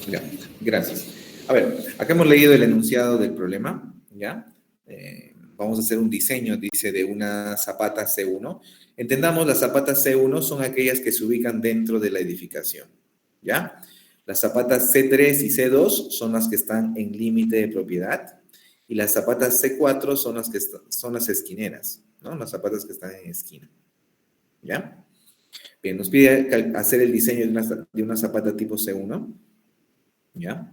Ya, gracias. A ver, acá hemos leído el enunciado del problema, ¿ya? Vamos a hacer un diseño, dice, de una zapata C1. Entendamos, las zapatas C1 son aquellas que se ubican dentro de la edificación, ¿ya? Las zapatas C3 y C2 son las que están en límite de propiedad y las zapatas C4 son las que son las esquineras, ¿no? Las zapatas que están en esquina, ¿ya? Bien, nos pide hacer el diseño de una zapata tipo C1, ¿ya?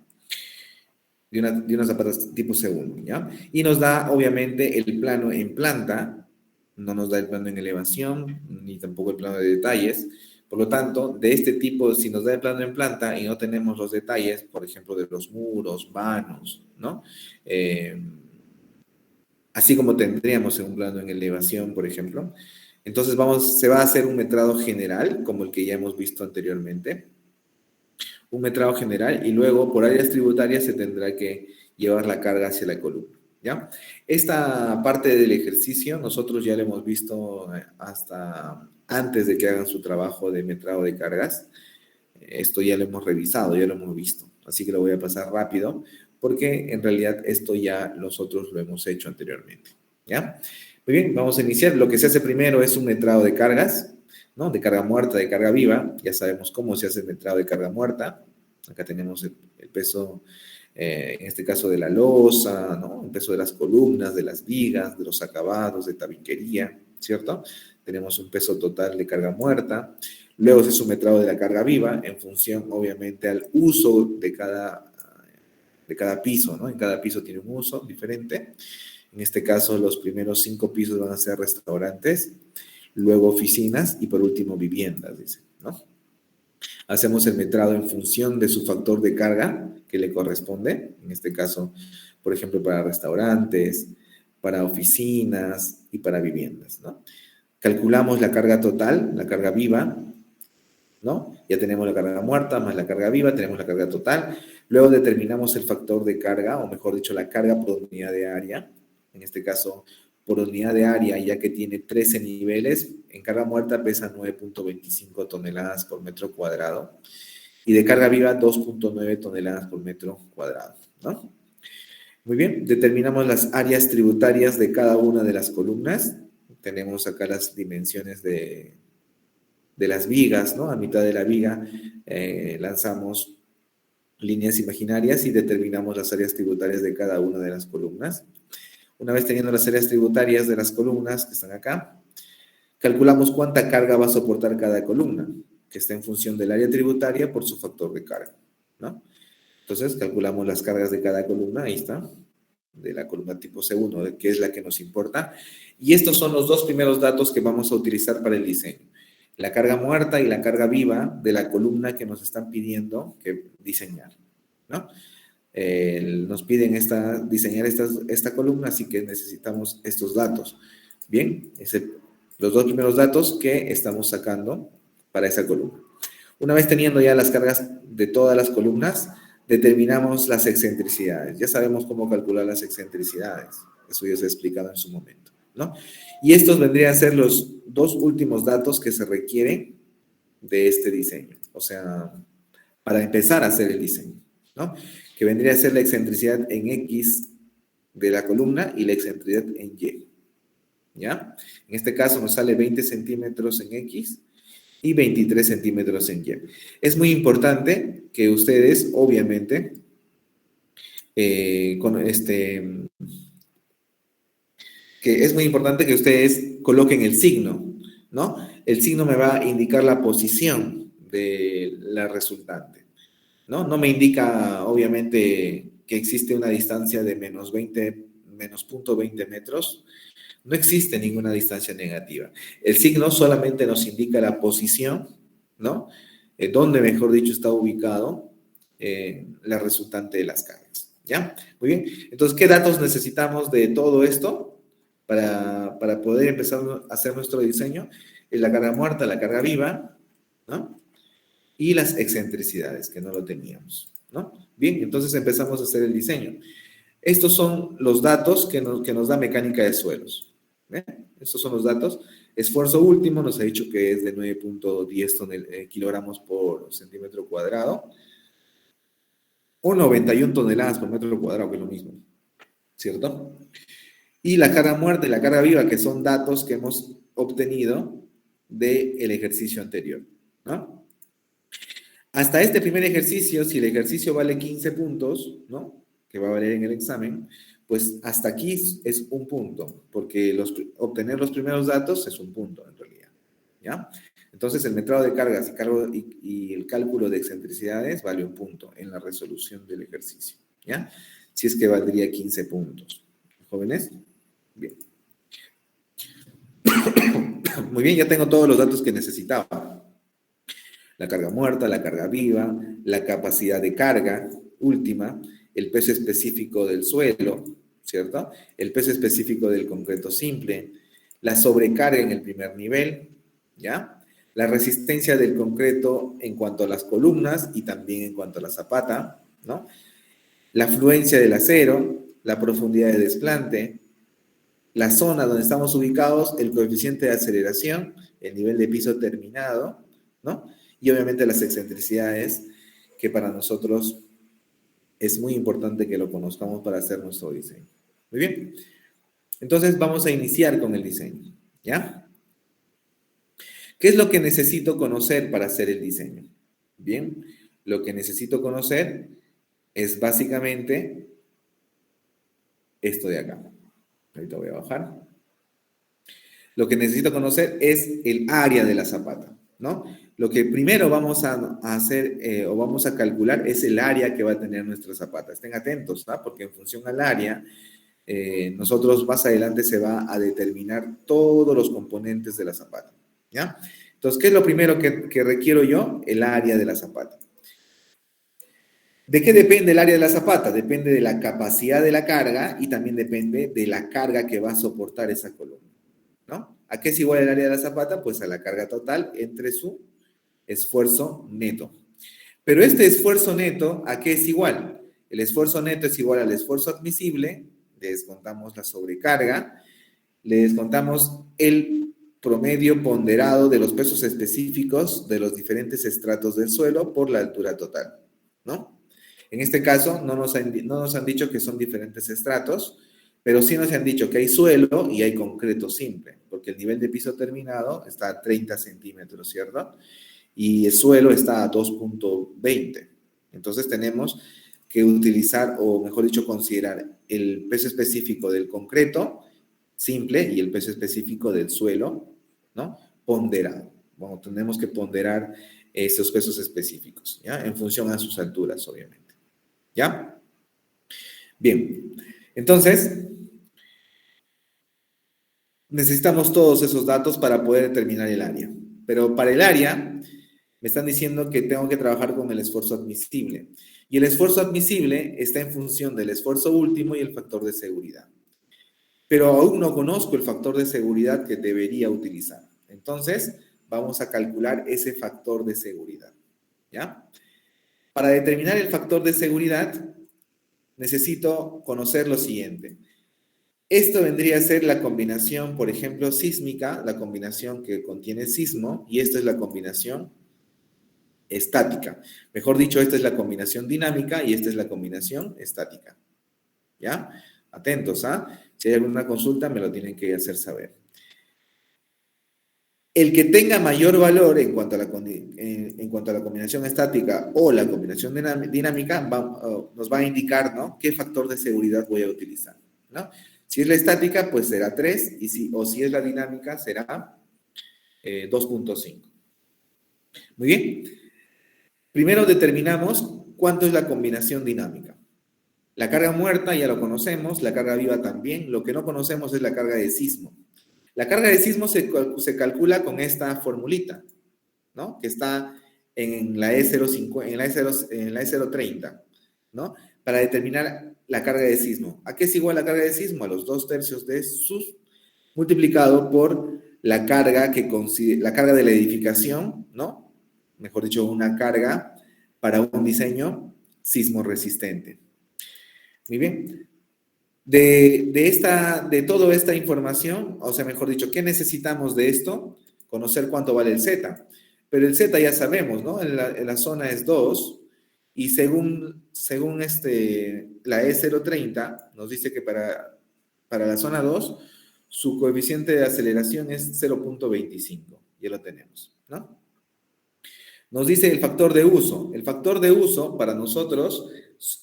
De una zapata tipo C1, ¿ya? Y nos da, obviamente, el plano en planta, no nos da el plano en elevación, ni tampoco el plano de detalles. Por lo tanto, de este tipo, si nos da el plano en planta y no tenemos los detalles, por ejemplo, de los muros, vanos, ¿no? Eh, Así como tendríamos en un plano en elevación, por ejemplo. Entonces se va a hacer un metrado general, como el que ya hemos visto anteriormente, un metrado general y luego por áreas tributarias se tendrá que llevar la carga hacia la columna, ¿ya? Esta parte del ejercicio nosotros ya lo hemos visto hasta antes de que hagan su trabajo de metrado de cargas. Esto ya lo hemos revisado, ya lo hemos visto, así que lo voy a pasar rápido porque en realidad esto ya nosotros lo hemos hecho anteriormente, ¿ya? Muy bien, vamos a iniciar. Lo que se hace primero es un metrado de cargas, ¿no? De carga muerta, de carga viva. Ya sabemos cómo se hace el metrado de carga muerta. Acá tenemos el peso, en este caso de la losa, ¿no? El peso de las columnas, de las vigas, de los acabados, de tabiquería, ¿cierto? Tenemos un peso total de carga muerta. Luego se hace un metrado de la carga viva en función, obviamente, al uso de cada piso, ¿no? En cada piso tiene un uso diferente. En este caso, los primeros 5 pisos van a ser restaurantes, luego oficinas y por último viviendas, dice, ¿no? Hacemos el metrado en función de su factor de carga que le corresponde, en este caso, por ejemplo, para restaurantes, para oficinas y para viviendas, ¿no? Calculamos la carga total, la carga viva, ¿no? Ya tenemos la carga muerta más la carga viva, tenemos la carga total. Luego determinamos el factor de carga, o mejor dicho, la carga por unidad de área. En este caso, por unidad de área, ya que tiene 13 niveles, en carga muerta pesa 9.25 toneladas por metro cuadrado y de carga viva 2.9 toneladas por metro cuadrado, ¿no? Muy bien, determinamos las áreas tributarias de cada una de las columnas. Tenemos acá las dimensiones de las vigas, ¿no? A mitad de la viga lanzamos líneas imaginarias y determinamos las áreas tributarias de cada una de las columnas. Una vez teniendo las áreas tributarias de las columnas que están acá, calculamos cuánta carga va a soportar cada columna, que está en función del área tributaria por su factor de carga, ¿no? Entonces calculamos las cargas de cada columna, ahí está, de la columna tipo C1, que es la que nos importa. Y estos son los dos primeros datos que vamos a utilizar para el diseño. La carga muerta y la carga viva de la columna que nos están pidiendo que diseñar, ¿no? Nos piden diseñar esta columna, así que necesitamos estos datos. Bien, los dos primeros datos que estamos sacando para esa columna. Una vez teniendo ya las cargas de todas las columnas, determinamos las excentricidades. Ya sabemos cómo calcular las excentricidades. Eso ya se ha explicado en su momento, ¿no? Y estos vendrían a ser los dos últimos datos que se requieren de este diseño. O sea, para empezar a hacer el diseño, ¿no? Que vendría a ser la excentricidad en X de la columna y la excentricidad en Y, ¿ya? En este caso nos sale 20 centímetros en X y 23 centímetros en Y. Es muy importante que ustedes, obviamente, que es muy importante que ustedes coloquen el signo, ¿no? El signo me va a indicar la posición de la resultante, ¿no? No me indica, obviamente, que existe una distancia de menos 0.20 metros. No existe ninguna distancia negativa. El signo solamente nos indica la posición, ¿no? Donde, mejor dicho, está ubicado la resultante de las cargas, ¿ya? Muy bien. Entonces, ¿qué datos necesitamos de todo esto para poder empezar a hacer nuestro diseño? La carga muerta, la carga viva, ¿no? Y las excentricidades, que no lo teníamos, ¿no? Bien, entonces empezamos a hacer el diseño. Estos son los datos que nos da mecánica de suelos. ¿Ven? Estos son los datos. Esfuerzo último nos ha dicho que es de 9.10 kilogramos por centímetro cuadrado. o 91 toneladas por metro cuadrado, que es lo mismo, ¿cierto? Y la carga muerta y la carga viva, que son datos que hemos obtenido del ejercicio anterior, ¿no? Hasta este primer ejercicio, si el ejercicio vale 15 puntos, ¿no? Que va a valer en el examen, pues hasta aquí es un punto, porque obtener los primeros datos es un punto en realidad, ¿ya? Entonces el metrado de cargas y el cálculo de excentricidades vale un punto en la resolución del ejercicio, ¿ya? Si es que valdría 15 puntos. ¿Jóvenes? Bien. Muy bien, ya tengo todos los datos que necesitaba. La carga muerta, la carga viva, la capacidad de carga última, el peso específico del suelo, ¿cierto? El peso específico del concreto simple, la sobrecarga en el primer nivel, ¿ya? La resistencia del concreto en cuanto a las columnas y también en cuanto a la zapata, ¿no? La fluencia del acero, la profundidad de desplante, la zona donde estamos ubicados, el coeficiente de aceleración, el nivel de piso terminado, ¿no? Y obviamente las excentricidades, que para nosotros es muy importante que lo conozcamos para hacer nuestro diseño. Muy bien. Entonces vamos a iniciar con el diseño, ¿ya? ¿Qué es lo que necesito conocer para hacer el diseño? Bien, lo que necesito conocer es básicamente esto de acá. Ahorita voy a bajar. Lo que necesito conocer es el área de la zapata, ¿no? Lo que primero vamos a hacer o vamos a calcular es el área que va a tener nuestra zapata. Estén atentos, ¿no? Porque en función al área, nosotros más adelante se va a determinar todos los componentes de la zapata, ¿ya? Entonces, ¿qué es lo primero que requiero yo? El área de la zapata. ¿De qué depende el área de la zapata? Depende de la capacidad de la carga y también depende de la carga que va a soportar esa columna, ¿no? ¿A qué es igual el área de la zapata? Pues a la carga total entre su esfuerzo neto. Pero este esfuerzo neto, ¿a qué es igual? El esfuerzo neto es igual al esfuerzo admisible, le descontamos la sobrecarga, le descontamos el promedio ponderado de los pesos específicos de los diferentes estratos del suelo por la altura total, ¿no? En este caso, no nos han dicho que son diferentes estratos, pero sí nos han dicho que hay suelo y hay concreto simple, porque el nivel de piso terminado está a 30 centímetros, ¿cierto? Y el suelo está a 2.20. Entonces tenemos que utilizar, o mejor dicho, considerar el peso específico del concreto simple y el peso específico del suelo, ¿no? Ponderado. Bueno, tenemos que ponderar esos pesos específicos, ¿ya? En función a sus alturas, obviamente. ¿Ya? Bien. Entonces, necesitamos todos esos datos para poder determinar el área. Pero para el área, me están diciendo que tengo que trabajar con el esfuerzo admisible. Y el esfuerzo admisible está en función del esfuerzo último y el factor de seguridad. Pero aún no conozco el factor de seguridad que debería utilizar. Entonces, vamos a calcular ese factor de seguridad, ¿ya? Para determinar el factor de seguridad, necesito conocer lo siguiente. Esto vendría a ser la combinación, por ejemplo, sísmica, la combinación que contiene sismo, y esta es la combinación estática. Mejor dicho, esta es la combinación dinámica y esta es la combinación estática. ¿Ya? Atentos, ¿ah? Si hay alguna consulta, me lo tienen que hacer saber. El que tenga mayor valor en cuanto a la combinación estática o la combinación dinámica nos va a indicar, ¿no?, qué factor de seguridad voy a utilizar, ¿no? Si es la estática, pues será 3, o si es la dinámica, será 2.5. Muy bien. Primero determinamos cuánto es la combinación dinámica. La carga muerta ya lo conocemos, la carga viva también. Lo que no conocemos es la carga de sismo. La carga de sismo se calcula con esta formulita, ¿no?, que está en la E030, ¿no?, para determinar la carga de sismo. ¿A qué es igual la carga de sismo? A los 2/3 de sus multiplicado por la carga de la edificación, ¿no? Mejor dicho, una carga para un diseño sismo resistente. Muy bien. De toda esta información, o sea, mejor dicho, ¿qué necesitamos de esto? Conocer cuánto vale el Z. Pero el Z ya sabemos, ¿no? En la zona es 2 Y según la E030, nos dice que para la zona 2, su coeficiente de aceleración es 0,25. Ya lo tenemos, ¿no? Nos dice el factor de uso. El factor de uso para nosotros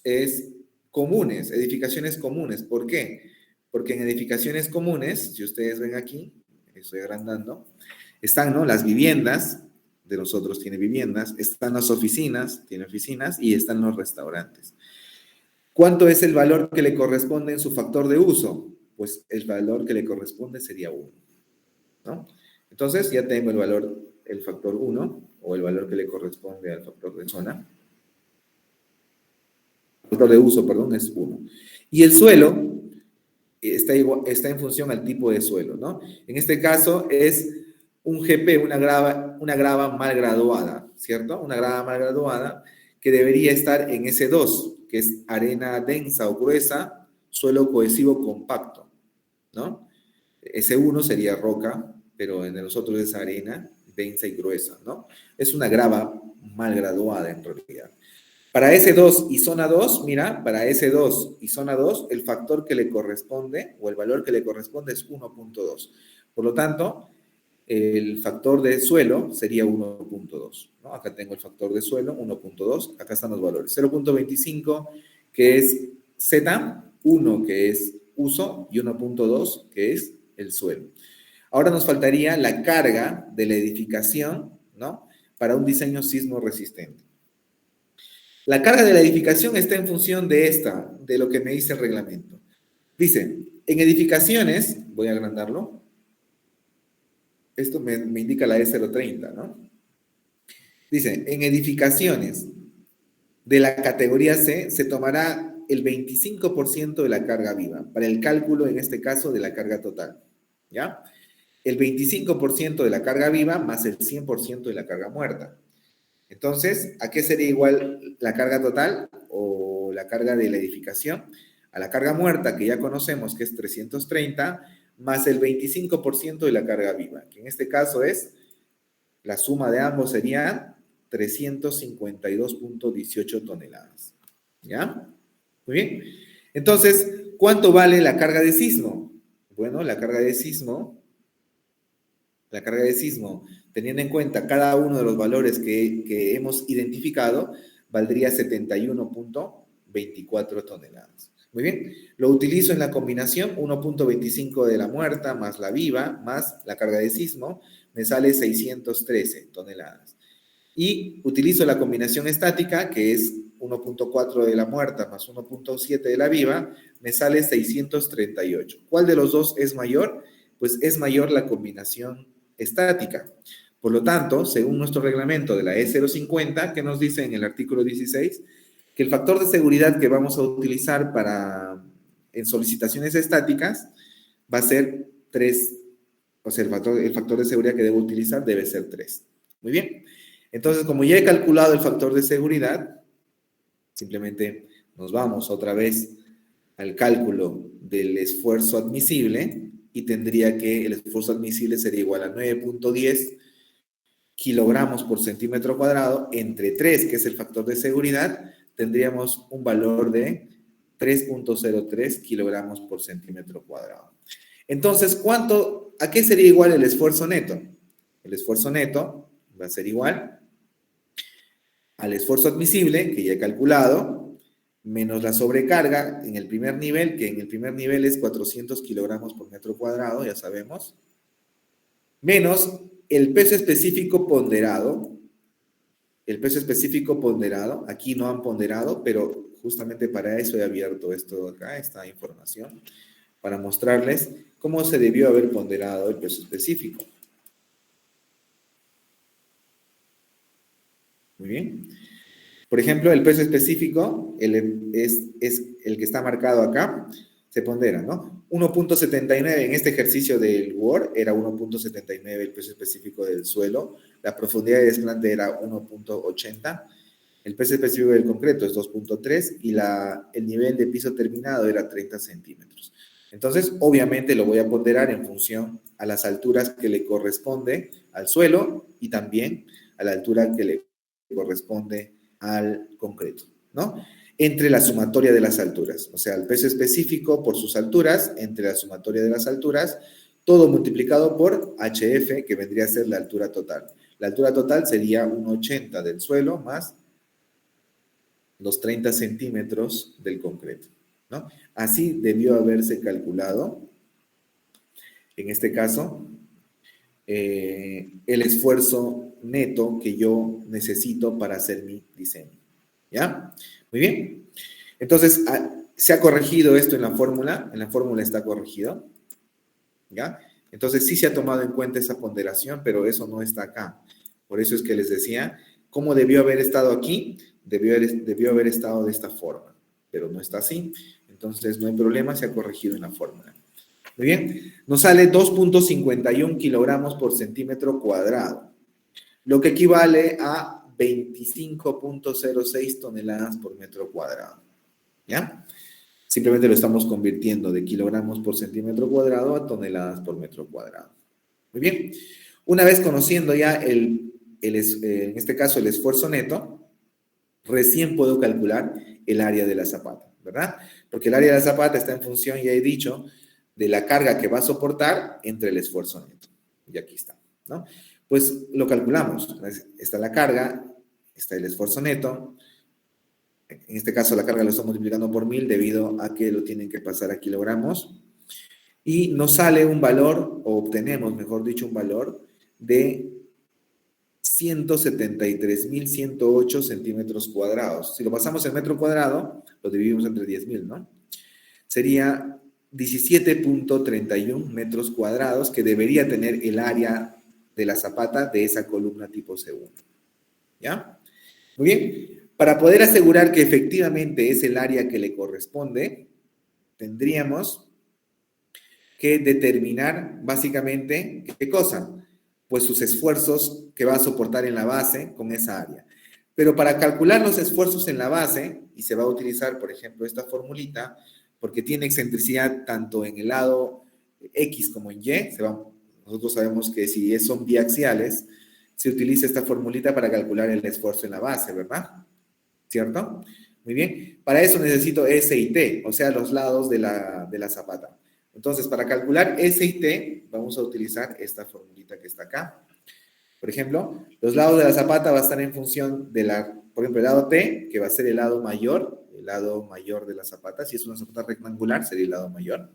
es comunes, edificaciones comunes. ¿Por qué? Porque en edificaciones comunes, si ustedes ven aquí, estoy agrandando, están, ¿no?, las viviendas, de nosotros tiene viviendas, están las oficinas, tiene oficinas, y están los restaurantes. ¿Cuánto es el valor que le corresponde en su factor de uso? Pues el valor que le corresponde sería 1, ¿no? Entonces ya tengo el valor, el factor 1, o el valor que le corresponde al factor de zona. El factor de uso, perdón, es 1. Y el suelo está en función al tipo de suelo, ¿no? En este caso es un GP, una grava mal graduada, ¿cierto? Una grava mal graduada que debería estar en S2, que es arena densa o gruesa, suelo cohesivo compacto, ¿no? S1 sería roca, pero en nosotros es arena densa y gruesa, ¿no? Es una grava mal graduada en realidad. Para S2 y zona 2, mira, para S2 y zona 2, el factor que le corresponde, o el valor que le corresponde es 1,2. Por lo tanto, el factor de suelo sería 1,2, ¿no? Acá tengo el factor de suelo, 1,2, acá están los valores. 0,25, que es Z, 1, que es uso, y 1,2, que es el suelo. Ahora nos faltaría la carga de la edificación, ¿no?, para un diseño sismo resistente. La carga de la edificación está en función de lo que me dice el reglamento. Dice, en edificaciones, voy a agrandarlo, esto me indica la E030, ¿no? Dice, en edificaciones de la categoría C se tomará el 25% de la carga viva, para el cálculo, en este caso, de la carga total, ¿ya? El 25% de la carga viva más el 100% de la carga muerta. Entonces, ¿a qué sería igual la carga total o la carga de la edificación? A la carga muerta, que ya conocemos que es 330, más el 25% de la carga viva, que en este caso es, la suma de ambos sería 352,18 toneladas. ¿Ya? Muy bien. Entonces, ¿cuánto vale la carga de sismo? Bueno, la carga de sismo, teniendo en cuenta cada uno de los valores que hemos identificado, valdría 71,24 toneladas. Muy bien, lo utilizo en la combinación 1,25 de la muerta más la viva más la carga de sismo, me sale 613 toneladas. Y utilizo la combinación estática, que es 1,4 de la muerta más 1,7 de la viva, me sale 638. ¿Cuál de los dos es mayor? Pues es mayor la combinación estática. Por lo tanto, según nuestro reglamento de la E050, que nos dice en el artículo 16, que el factor de seguridad que vamos a utilizar en solicitaciones estáticas va a ser 3, o sea, el factor de seguridad que debo utilizar debe ser 3. Muy bien. Entonces, como ya he calculado el factor de seguridad, simplemente nos vamos otra vez al cálculo del esfuerzo admisible y tendría que el esfuerzo admisible sería igual a 9,10 kilogramos por centímetro cuadrado entre 3, que es el factor de seguridad, tendríamos un valor de 3,03 kilogramos por centímetro cuadrado. Entonces, ¿a qué sería igual el esfuerzo neto? El esfuerzo neto va a ser igual al esfuerzo admisible, que ya he calculado, menos la sobrecarga en el primer nivel, que en el primer nivel es 400 kilogramos por metro cuadrado, ya sabemos, menos el peso específico ponderado. El peso específico ponderado, aquí no han ponderado, pero justamente para eso he abierto esto acá, esta información, para mostrarles cómo se debió haber ponderado el peso específico. Muy bien. Por ejemplo, el peso específico es el que está marcado acá, se pondera, ¿no? 1,79 en este ejercicio del Word era 1,79 el peso específico del suelo, la profundidad de desplante era 1,80, el peso específico del concreto es 2,3 y el nivel de piso terminado era 30 centímetros. Entonces, obviamente lo voy a ponderar en función a las alturas que le corresponde al suelo y también a la altura que le corresponde al concreto, ¿no? Entre la sumatoria de las alturas. O sea, el peso específico por sus alturas, entre la sumatoria de las alturas, todo multiplicado por HF, que vendría a ser la altura total. La altura total sería 1,80 del suelo más los 30 centímetros del concreto, ¿no? Así debió haberse calculado, en este caso, el esfuerzo neto que yo necesito para hacer mi diseño. ¿Ya? Muy bien. Entonces, se ha corregido esto en la fórmula está corregido. ¿Ya? Entonces, sí se ha tomado en cuenta esa ponderación, pero eso no está acá. Por eso es que les decía, ¿cómo debió haber estado aquí? Debió haber estado de esta forma, pero no está así. Entonces, no hay problema, se ha corregido en la fórmula. Muy bien, nos sale 2.51 kilogramos por centímetro cuadrado, lo que equivale a 25.06 toneladas por metro cuadrado. ¿Ya? Simplemente lo estamos convirtiendo de kilogramos por centímetro cuadrado a toneladas por metro cuadrado. Muy bien, una vez conociendo ya en este caso el esfuerzo neto, recién puedo calcular el área de la zapata, ¿verdad? Porque el área de la zapata está en función, ya he dicho, de la carga que va a soportar entre el esfuerzo neto. Y aquí está, ¿no? Pues lo calculamos. Está la carga, está el esfuerzo neto. En este caso la carga lo estoy multiplicando por 1000 debido a que lo tienen que pasar a kilogramos. Y nos sale un valor, o obtenemos, mejor dicho, un valor de 173.108 centímetros cuadrados. Si lo pasamos en metro cuadrado, lo dividimos entre 10.000, ¿no? Sería 17.31 metros cuadrados que debería tener el área de la zapata de esa columna tipo C1. ¿Ya? Muy bien. Para poder asegurar que efectivamente es el área que le corresponde, tendríamos que determinar básicamente qué cosa, pues sus esfuerzos que va a soportar en la base con esa área. Pero para calcular los esfuerzos en la base, y se va a utilizar, por ejemplo, esta formulita, porque tiene excentricidad tanto en el lado X como en Y, nosotros sabemos que si son biaxiales, se utiliza esta formulita para calcular el esfuerzo en la base, ¿verdad? ¿Cierto? Muy bien. Para eso necesito S y T, o sea, los lados de la zapata. Entonces, para calcular S y T, vamos a utilizar esta formulita que está acá. Por ejemplo, los lados de la zapata va a estar en función de por ejemplo, el lado T, que va a ser el lado mayor de la zapata. Si es una zapata rectangular, sería el lado mayor.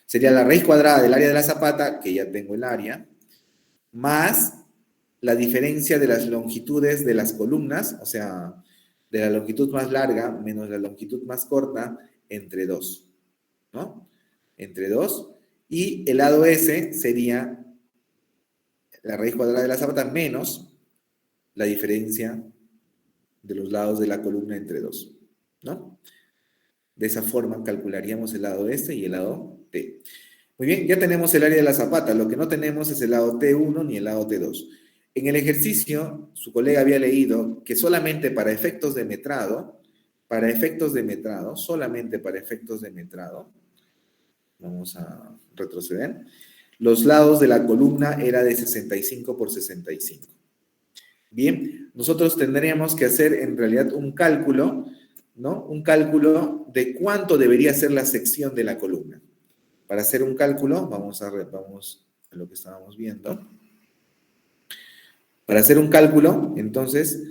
Sería la raíz cuadrada del área de la zapata, que ya tengo el área, más la diferencia de las longitudes de las columnas, o sea, de la longitud más larga menos la longitud más corta, entre 2, ¿no? Entre 2. Y el lado S sería la raíz cuadrada de la zapata menos la diferencia de los lados de la columna entre 2, ¿no? De esa forma calcularíamos el lado S y el lado T. Muy bien, ya tenemos el área de la zapata. Lo que no tenemos es el lado T1 ni el lado T2. En el ejercicio, su colega había leído que solamente para efectos de metrado, solamente para efectos de metrado, vamos a retroceder, los lados de la columna era de 65 por 65. Bien, nosotros tendríamos que hacer en realidad un cálculo, ¿no? Un cálculo de cuánto debería ser la sección de la columna. Para hacer un cálculo, vamos a lo que estábamos viendo. Para hacer un cálculo, entonces,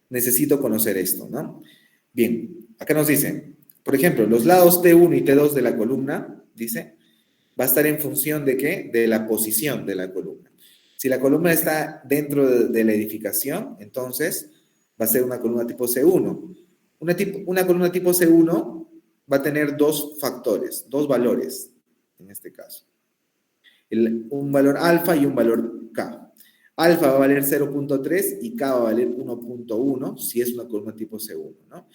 necesito conocer esto, ¿no? Bien, acá nos dice, por ejemplo, los lados T1 y T2 de la columna, dice, va a estar en función de ¿qué? De la posición de la columna. Si la columna está dentro de la edificación, entonces va a ser una columna tipo C1. Una columna tipo C1 va a tener dos factores, dos valores, en este caso. Un valor alfa y un valor K. Alfa va a valer 0.3 y K va a valer 1.1 si es una columna tipo C1, ¿no?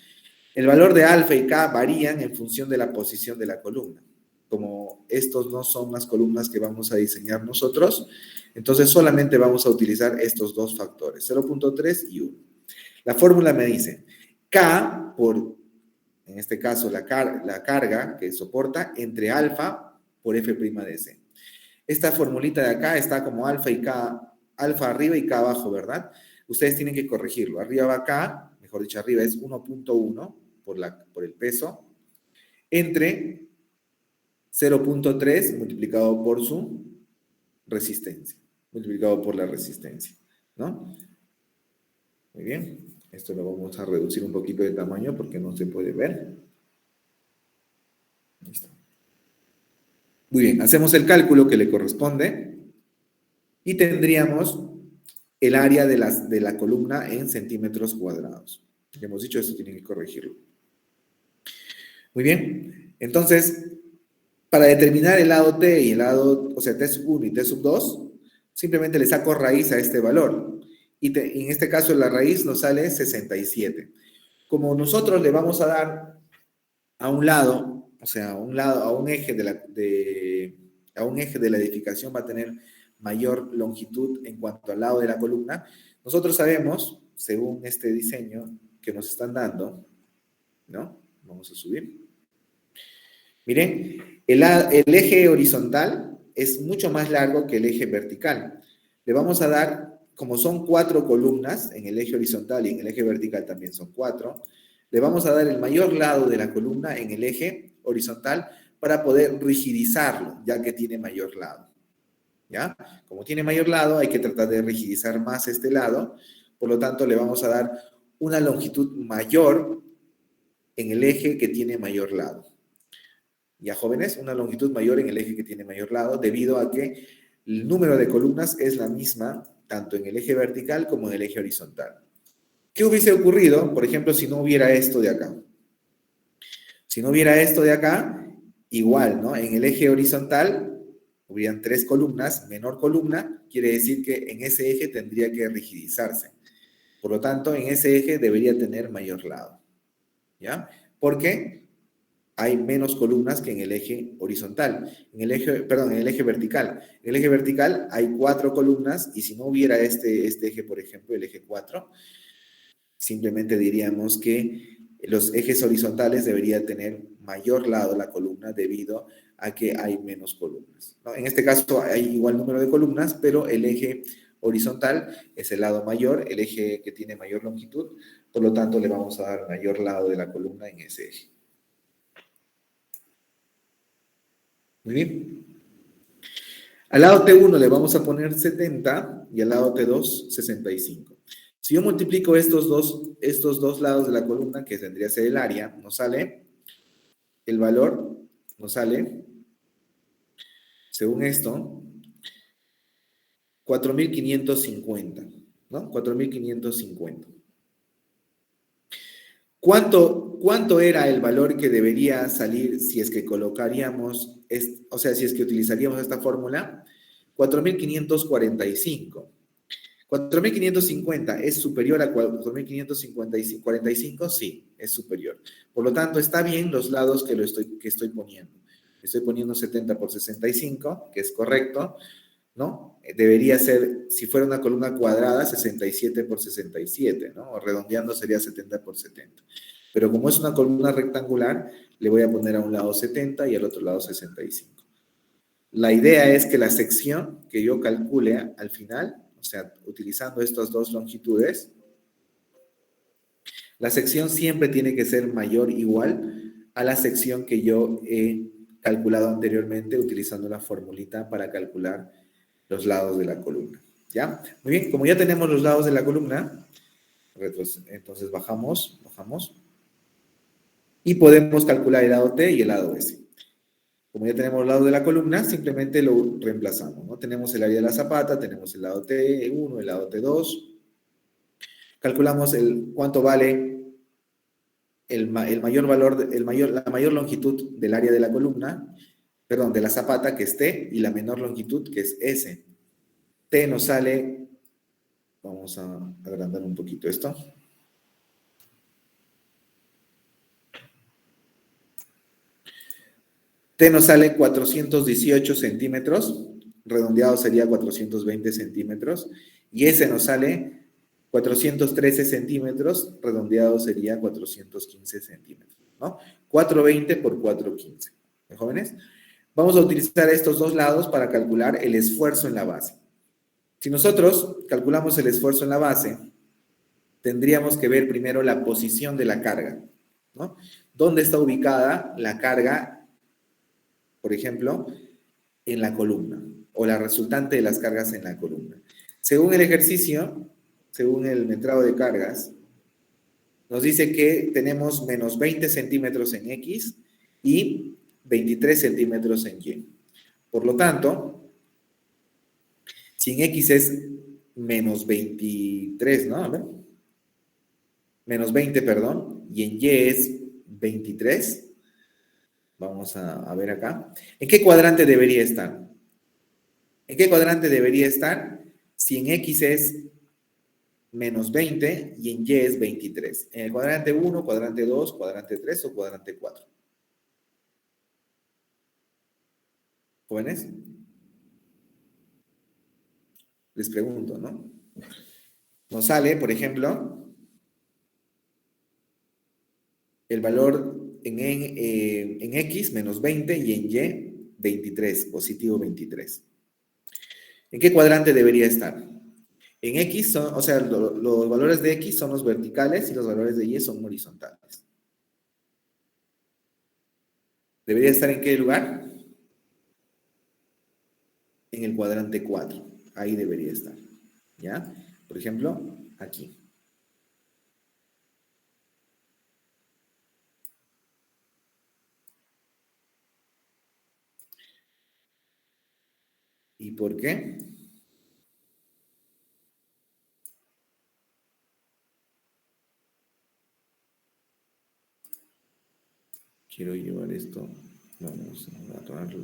El valor de alfa y K varían en función de la posición de la columna. Como estos no son las columnas que vamos a diseñar nosotros, entonces solamente vamos a utilizar estos dos factores, 0.3 y 1. La fórmula me dice K en este caso, la carga que soporta entre alfa por F' de C. Esta formulita de acá está como alfa y K, alfa arriba y K abajo, ¿verdad? Ustedes tienen que corregirlo. Arriba va K, mejor dicho, arriba es 1.1 por el peso, entre 0.3 multiplicado por su resistencia, multiplicado por la resistencia, ¿no? Muy bien, esto lo vamos a reducir un poquito de tamaño porque no se puede ver. Listo. Muy bien, hacemos el cálculo que le corresponde y tendríamos el área de la columna en centímetros cuadrados. Ya hemos dicho, esto tiene que corregirlo. Muy bien, entonces, para determinar el lado T y el lado, o sea, T sub 1 y T sub 2, simplemente le saco raíz a este valor. Y en este caso la raíz nos sale 67. Como nosotros le vamos a dar a un lado, o sea, a un eje a un eje de la edificación va a tener mayor longitud en cuanto al lado de la columna, nosotros sabemos, según este diseño que nos están dando, ¿no? Vamos a subir. Miren, el eje horizontal es mucho más largo que el eje vertical. Le vamos a dar, como son 4 columnas en el eje horizontal y en el eje vertical también son 4, le vamos a dar el mayor lado de la columna en el eje horizontal para poder rigidizarlo, ya que tiene mayor lado. ¿Ya? Como tiene mayor lado, hay que tratar de rigidizar más este lado, por lo tanto le vamos a dar una longitud mayor en el eje que tiene mayor lado. Ya, jóvenes, una longitud mayor en el eje que tiene mayor lado, debido a que el número de columnas es la misma, tanto en el eje vertical como en el eje horizontal. ¿Qué hubiese ocurrido, por ejemplo, si no hubiera esto de acá? Si no hubiera esto de acá, igual, ¿no? En el eje horizontal hubieran 3 columnas, menor columna, quiere decir que en ese eje tendría que rigidizarse. Por lo tanto, en ese eje debería tener mayor lado. ¿Ya? ¿Por qué? Hay menos columnas que en el eje horizontal. En el eje vertical. En el eje vertical hay 4 columnas y si no hubiera este eje, por ejemplo, el eje 4, simplemente diríamos que los ejes horizontales deberían tener mayor lado la columna debido a que hay menos columnas, ¿no? En este caso hay igual número de columnas, pero el eje horizontal es el lado mayor, el eje que tiene mayor longitud, por lo tanto le vamos a dar mayor lado de la columna en ese eje. Muy bien. Al lado T1 le vamos a poner 70 y al lado T2 65. Si yo multiplico estos dos lados de la columna, que tendría que ser el área, nos sale, el valor nos sale, según esto, 4.550, ¿no? 4.550. ¿Cuánto era el valor que debería salir si es que colocaríamos, o sea, si es que utilizaríamos esta fórmula? 4.545. 4.550 es superior a 4.545, sí, es superior. Por lo tanto, está bien los lados que estoy poniendo. Estoy poniendo 70 por 65, que es correcto, ¿no? Debería ser, si fuera una columna cuadrada, 67 por 67, ¿no? O redondeando sería 70 por 70. Pero como es una columna rectangular, le voy a poner a un lado 70 y al otro lado 65. La idea es que la sección que yo calcule al final, o sea, utilizando estas dos longitudes, la sección siempre tiene que ser mayor o igual a la sección que yo he calculado anteriormente utilizando la formulita para calcular los lados de la columna. ¿Ya? Muy bien, como ya tenemos los lados de la columna, entonces bajamos y podemos calcular el lado T y el lado S. Como ya tenemos el lado de la columna, simplemente lo reemplazamos, ¿no? Tenemos el área de la zapata, tenemos el lado T1, el lado T2. Calculamos cuánto vale la mayor longitud del área de la columna, perdón, de la zapata, que es T, y la menor longitud, que es S. T nos sale, vamos a agrandar un poquito esto. T nos sale 418 centímetros, redondeado sería 420 centímetros, y S nos sale 413 centímetros, redondeado sería 415 centímetros, ¿no? 420 por 415, ¿de jóvenes? Vamos a utilizar estos dos lados para calcular el esfuerzo en la base. Si nosotros calculamos el esfuerzo en la base, tendríamos que ver primero la posición de la carga, ¿no? ¿Dónde está ubicada la carga, por ejemplo, en la columna, o la resultante de las cargas en la columna? Según el ejercicio, según el metrado de cargas, nos dice que tenemos menos 20 centímetros en X y 23 centímetros en Y. Por lo tanto, si en X es menos 23, ¿no? A ver. Menos 20, perdón, y en Y es 23. Vamos a ver acá. ¿En qué cuadrante debería estar? ¿En qué cuadrante debería estar si en X es menos 20 y en Y es 23? ¿En el cuadrante 1, cuadrante 2, cuadrante 3 o cuadrante 4? ¿Jóvenes? Les pregunto, ¿no? Nos sale, por ejemplo, el valor en X menos 20 y en Y 23, positivo 23. ¿En qué cuadrante debería estar? En X son, o sea, los valores de X son los verticales y los valores de Y son horizontales. ¿Debería estar en qué lugar? En el cuadrante 4. Ahí debería estar. ¿Ya? Por ejemplo, aquí. ¿Y por qué? Quiero llevar esto. Vamos a atorarlo.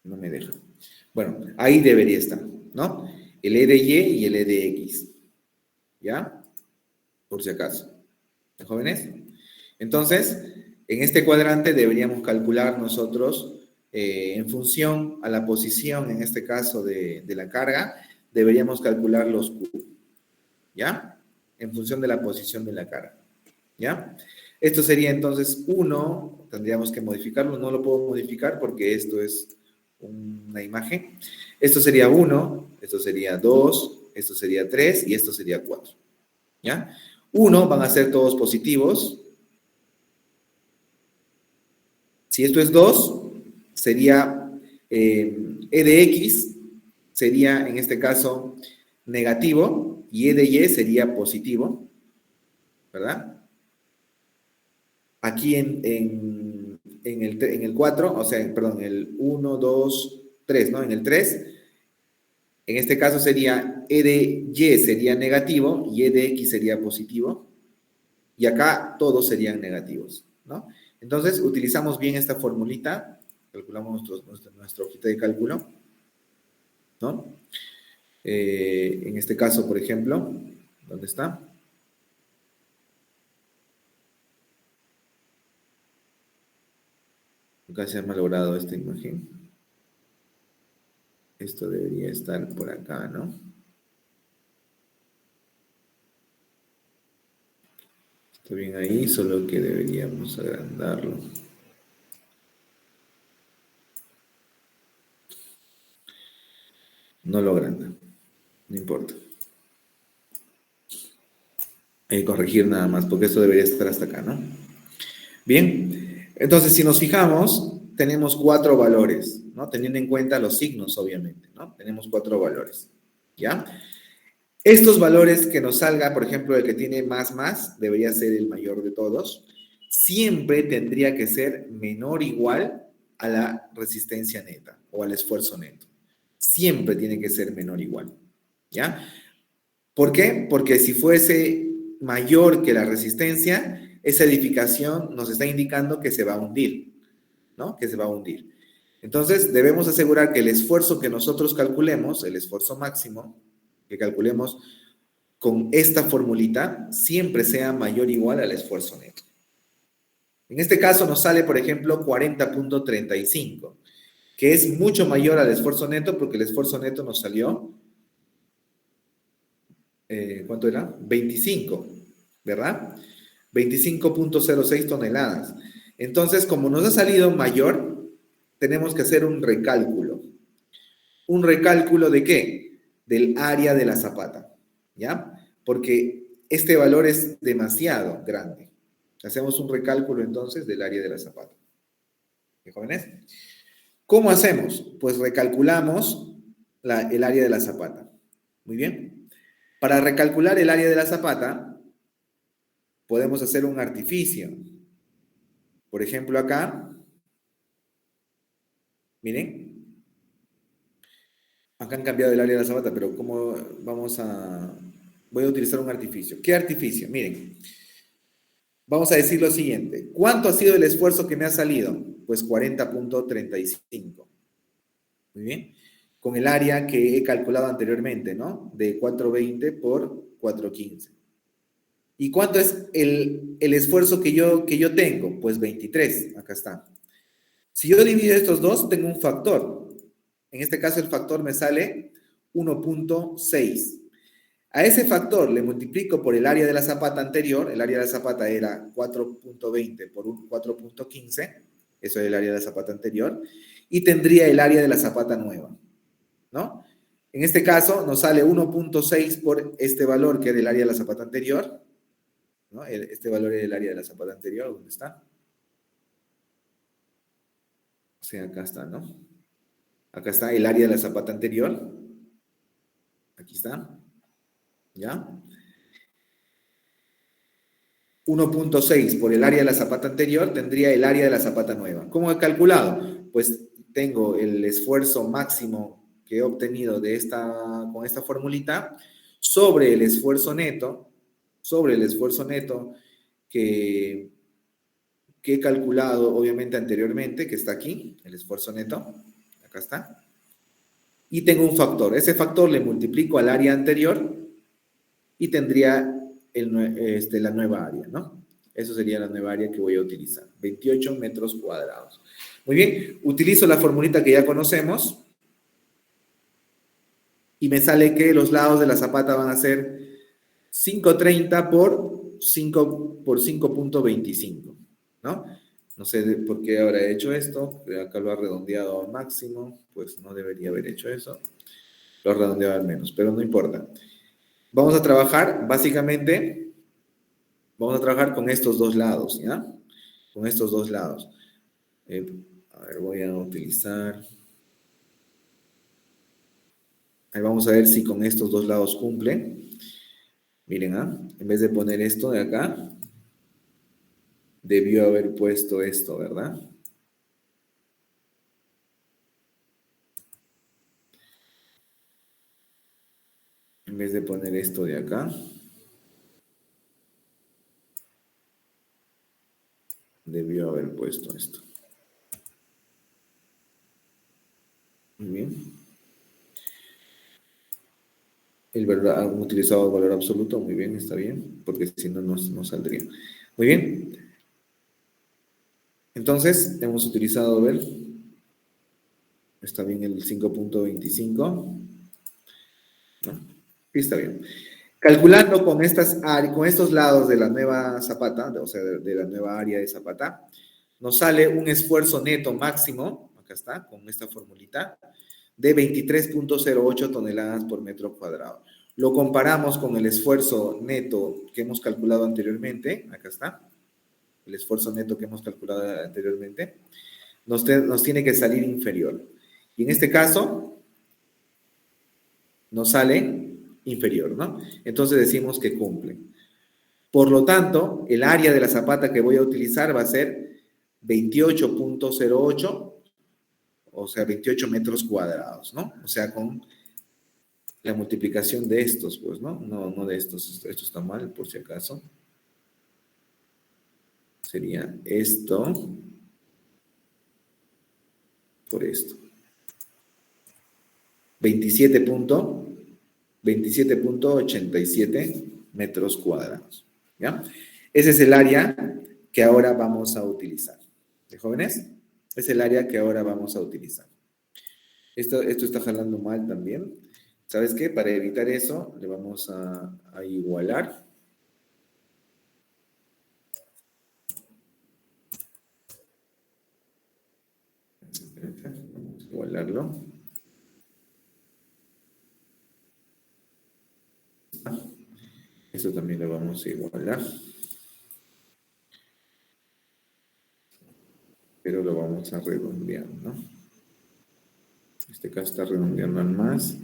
No me deja. Bueno, ahí debería estar, ¿no? El E de Y y el E de X. ¿Ya? Por si acaso. ¿Jóvenes? Entonces, en este cuadrante deberíamos calcular nosotros, en función a la posición, en este caso de la carga, deberíamos calcular los Q. ¿Ya? En función de la posición de la carga. ¿Ya? Esto sería entonces 1, tendríamos que modificarlo, no lo puedo modificar porque esto es una imagen. Esto sería 1, esto sería 2, esto sería 3 y esto sería 4. ¿Ya? 1 van a ser todos positivos. Si esto es 2, sería E de X, sería en este caso negativo, y E de Y sería positivo, ¿verdad? Aquí en el 4, o sea, perdón, el 1, 2, 3, ¿no? En el 3, en este caso sería E de Y sería negativo y E de X sería positivo. Y acá todos serían negativos, ¿no? Entonces, utilizamos bien esta formulita, calculamos nuestra hojita de cálculo, ¿no? En este caso, por ejemplo, ¿dónde está? Acá se ha malogrado esta imagen. Esto debería estar por acá, ¿no? Está bien ahí, solo que deberíamos agrandarlo. No lo agranda, no importa. Hay que corregir nada más, porque esto debería estar hasta acá, ¿no? Bien, entonces si nos fijamos, tenemos 4 valores, ¿no? Teniendo en cuenta los signos, obviamente, ¿no? Tenemos 4 valores, ¿ya? Estos valores que nos salga, por ejemplo, el que tiene más, debería ser el mayor de todos, siempre tendría que ser menor o igual a la resistencia neta o al esfuerzo neto. Siempre tiene que ser menor o igual, ¿ya? ¿Por qué? Porque si fuese mayor que la resistencia, esa edificación nos está indicando que se va a hundir, ¿no? Que se va a hundir. Entonces, debemos asegurar que el esfuerzo que nosotros calculemos, el esfuerzo máximo que calculemos con esta formulita, siempre sea mayor o igual al esfuerzo neto. En este caso nos sale, por ejemplo, 40.35, que es mucho mayor al esfuerzo neto porque el esfuerzo neto nos salió, ¿cuánto era? 25, ¿verdad? 25.06 toneladas. Entonces, como nos ha salido mayor, tenemos que hacer un recálculo. ¿Un recálculo de qué? Del área de la zapata. ¿ya? Porque este valor es demasiado grande. Hacemos un recálculo entonces del área de la zapata. ¿Sí, jóvenes? ¿Cómo hacemos? Pues recalculamos el área de la zapata. Muy bien. Para recalcular el área de la zapata, podemos hacer un artificio. Por ejemplo, acá, miren, acá han cambiado el área de la zapata, pero ¿cómo vamos a...? Voy a utilizar un artificio. ¿Qué artificio? Miren, vamos a decir lo siguiente. ¿Cuánto ha sido el esfuerzo que me ha salido? Pues 40.35. Muy bien. Con el área que he calculado anteriormente, ¿no? De 420 por 415. ¿Y cuánto es el esfuerzo que yo tengo? Pues 23. Acá está. Si yo divido estos dos, tengo un factor. En este caso, el factor me sale 1.6. A ese factor le multiplico por el área de la zapata anterior. El área de la zapata era 4.20 por 4.15. Eso es el área de la zapata anterior. Y tendría el área de la zapata nueva, ¿no? En este caso, nos sale 1.6 por este valor que era el área de la zapata anterior, ¿no? Este valor era el área de la zapata anterior. ¿Dónde está? O sea, acá está, ¿no? Acá está el área de la zapata anterior. Aquí está. ¿Ya? 1.6 por el área de la zapata anterior tendría el área de la zapata nueva. ¿Cómo he calculado? Pues tengo el esfuerzo máximo que he obtenido con esta formulita sobre el esfuerzo neto que, que he calculado obviamente anteriormente, que está aquí, el esfuerzo neto, acá está, y tengo un factor. Ese factor le multiplico al área anterior y tendría la nueva área, ¿no? Eso sería la nueva área que voy a utilizar, 28 metros cuadrados. Muy bien, utilizo la formulita que ya conocemos y me sale que los lados de la zapata van a ser 530 por 5.25, ¿no? No sé por qué habrá hecho esto, pero acá lo ha redondeado al máximo, pues no debería haber hecho eso, lo ha redondeado al menos, pero no importa. Vamos a trabajar, básicamente, vamos a trabajar con estos dos lados, ¿ya? Con estos dos lados. A ver, voy a utilizar... Ahí vamos a ver si con estos dos lados cumple. Miren, en vez de poner esto de acá, debió haber puesto esto, ¿verdad? En vez de poner esto de acá, debió haber puesto esto. Muy bien. Han utilizado el valor absoluto, muy bien, está bien, porque si no, no saldría. Muy bien. Entonces, hemos utilizado, a ver, está bien el 5.25, ¿no? Sí, está bien. Calculando con estos lados de la nueva zapata, o sea, de la nueva área de zapata, nos sale un esfuerzo neto máximo, acá está, con esta formulita, de 23.08 toneladas por metro cuadrado. Lo comparamos con el esfuerzo neto que hemos calculado anteriormente, acá está, el esfuerzo neto que hemos calculado anteriormente, nos tiene que salir inferior. Y en este caso, nos sale inferior, ¿no? Entonces decimos que cumple. Por lo tanto, el área de la zapata que voy a utilizar va a ser 28.08, o sea, 28 metros cuadrados, ¿no? O sea, con la multiplicación de estos, pues, ¿no? No de estos. Esto está mal, por si acaso. Sería esto por esto. 27.87 metros cuadrados, ¿ya? Ese es el área que ahora vamos a utilizar. ¿De jóvenes? Es el área que ahora vamos a utilizar. Esto está jalando mal también. ¿Sabes qué? Para evitar eso, le vamos a igualar. Vamos a igualarlo. Esto también lo vamos a igualar, pero lo vamos a redondear, ¿no? En este caso está redondeando al más.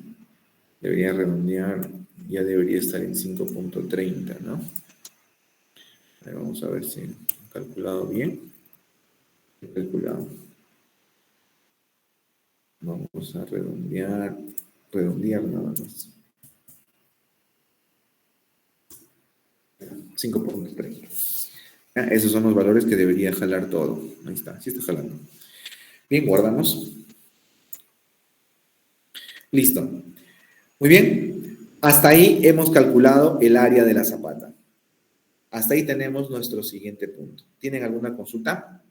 Debería redondear, ya debería estar en 5.30, ¿no? Ahí vamos a ver si he calculado bien. He calculado. Vamos a redondear nada más. 5.30. Esos son los valores que debería jalar todo. Ahí está, sí está jalando. Bien, guardamos. Listo. Muy bien. Hasta ahí hemos calculado el área de la zapata. Hasta ahí tenemos nuestro siguiente punto. ¿Tienen alguna consulta?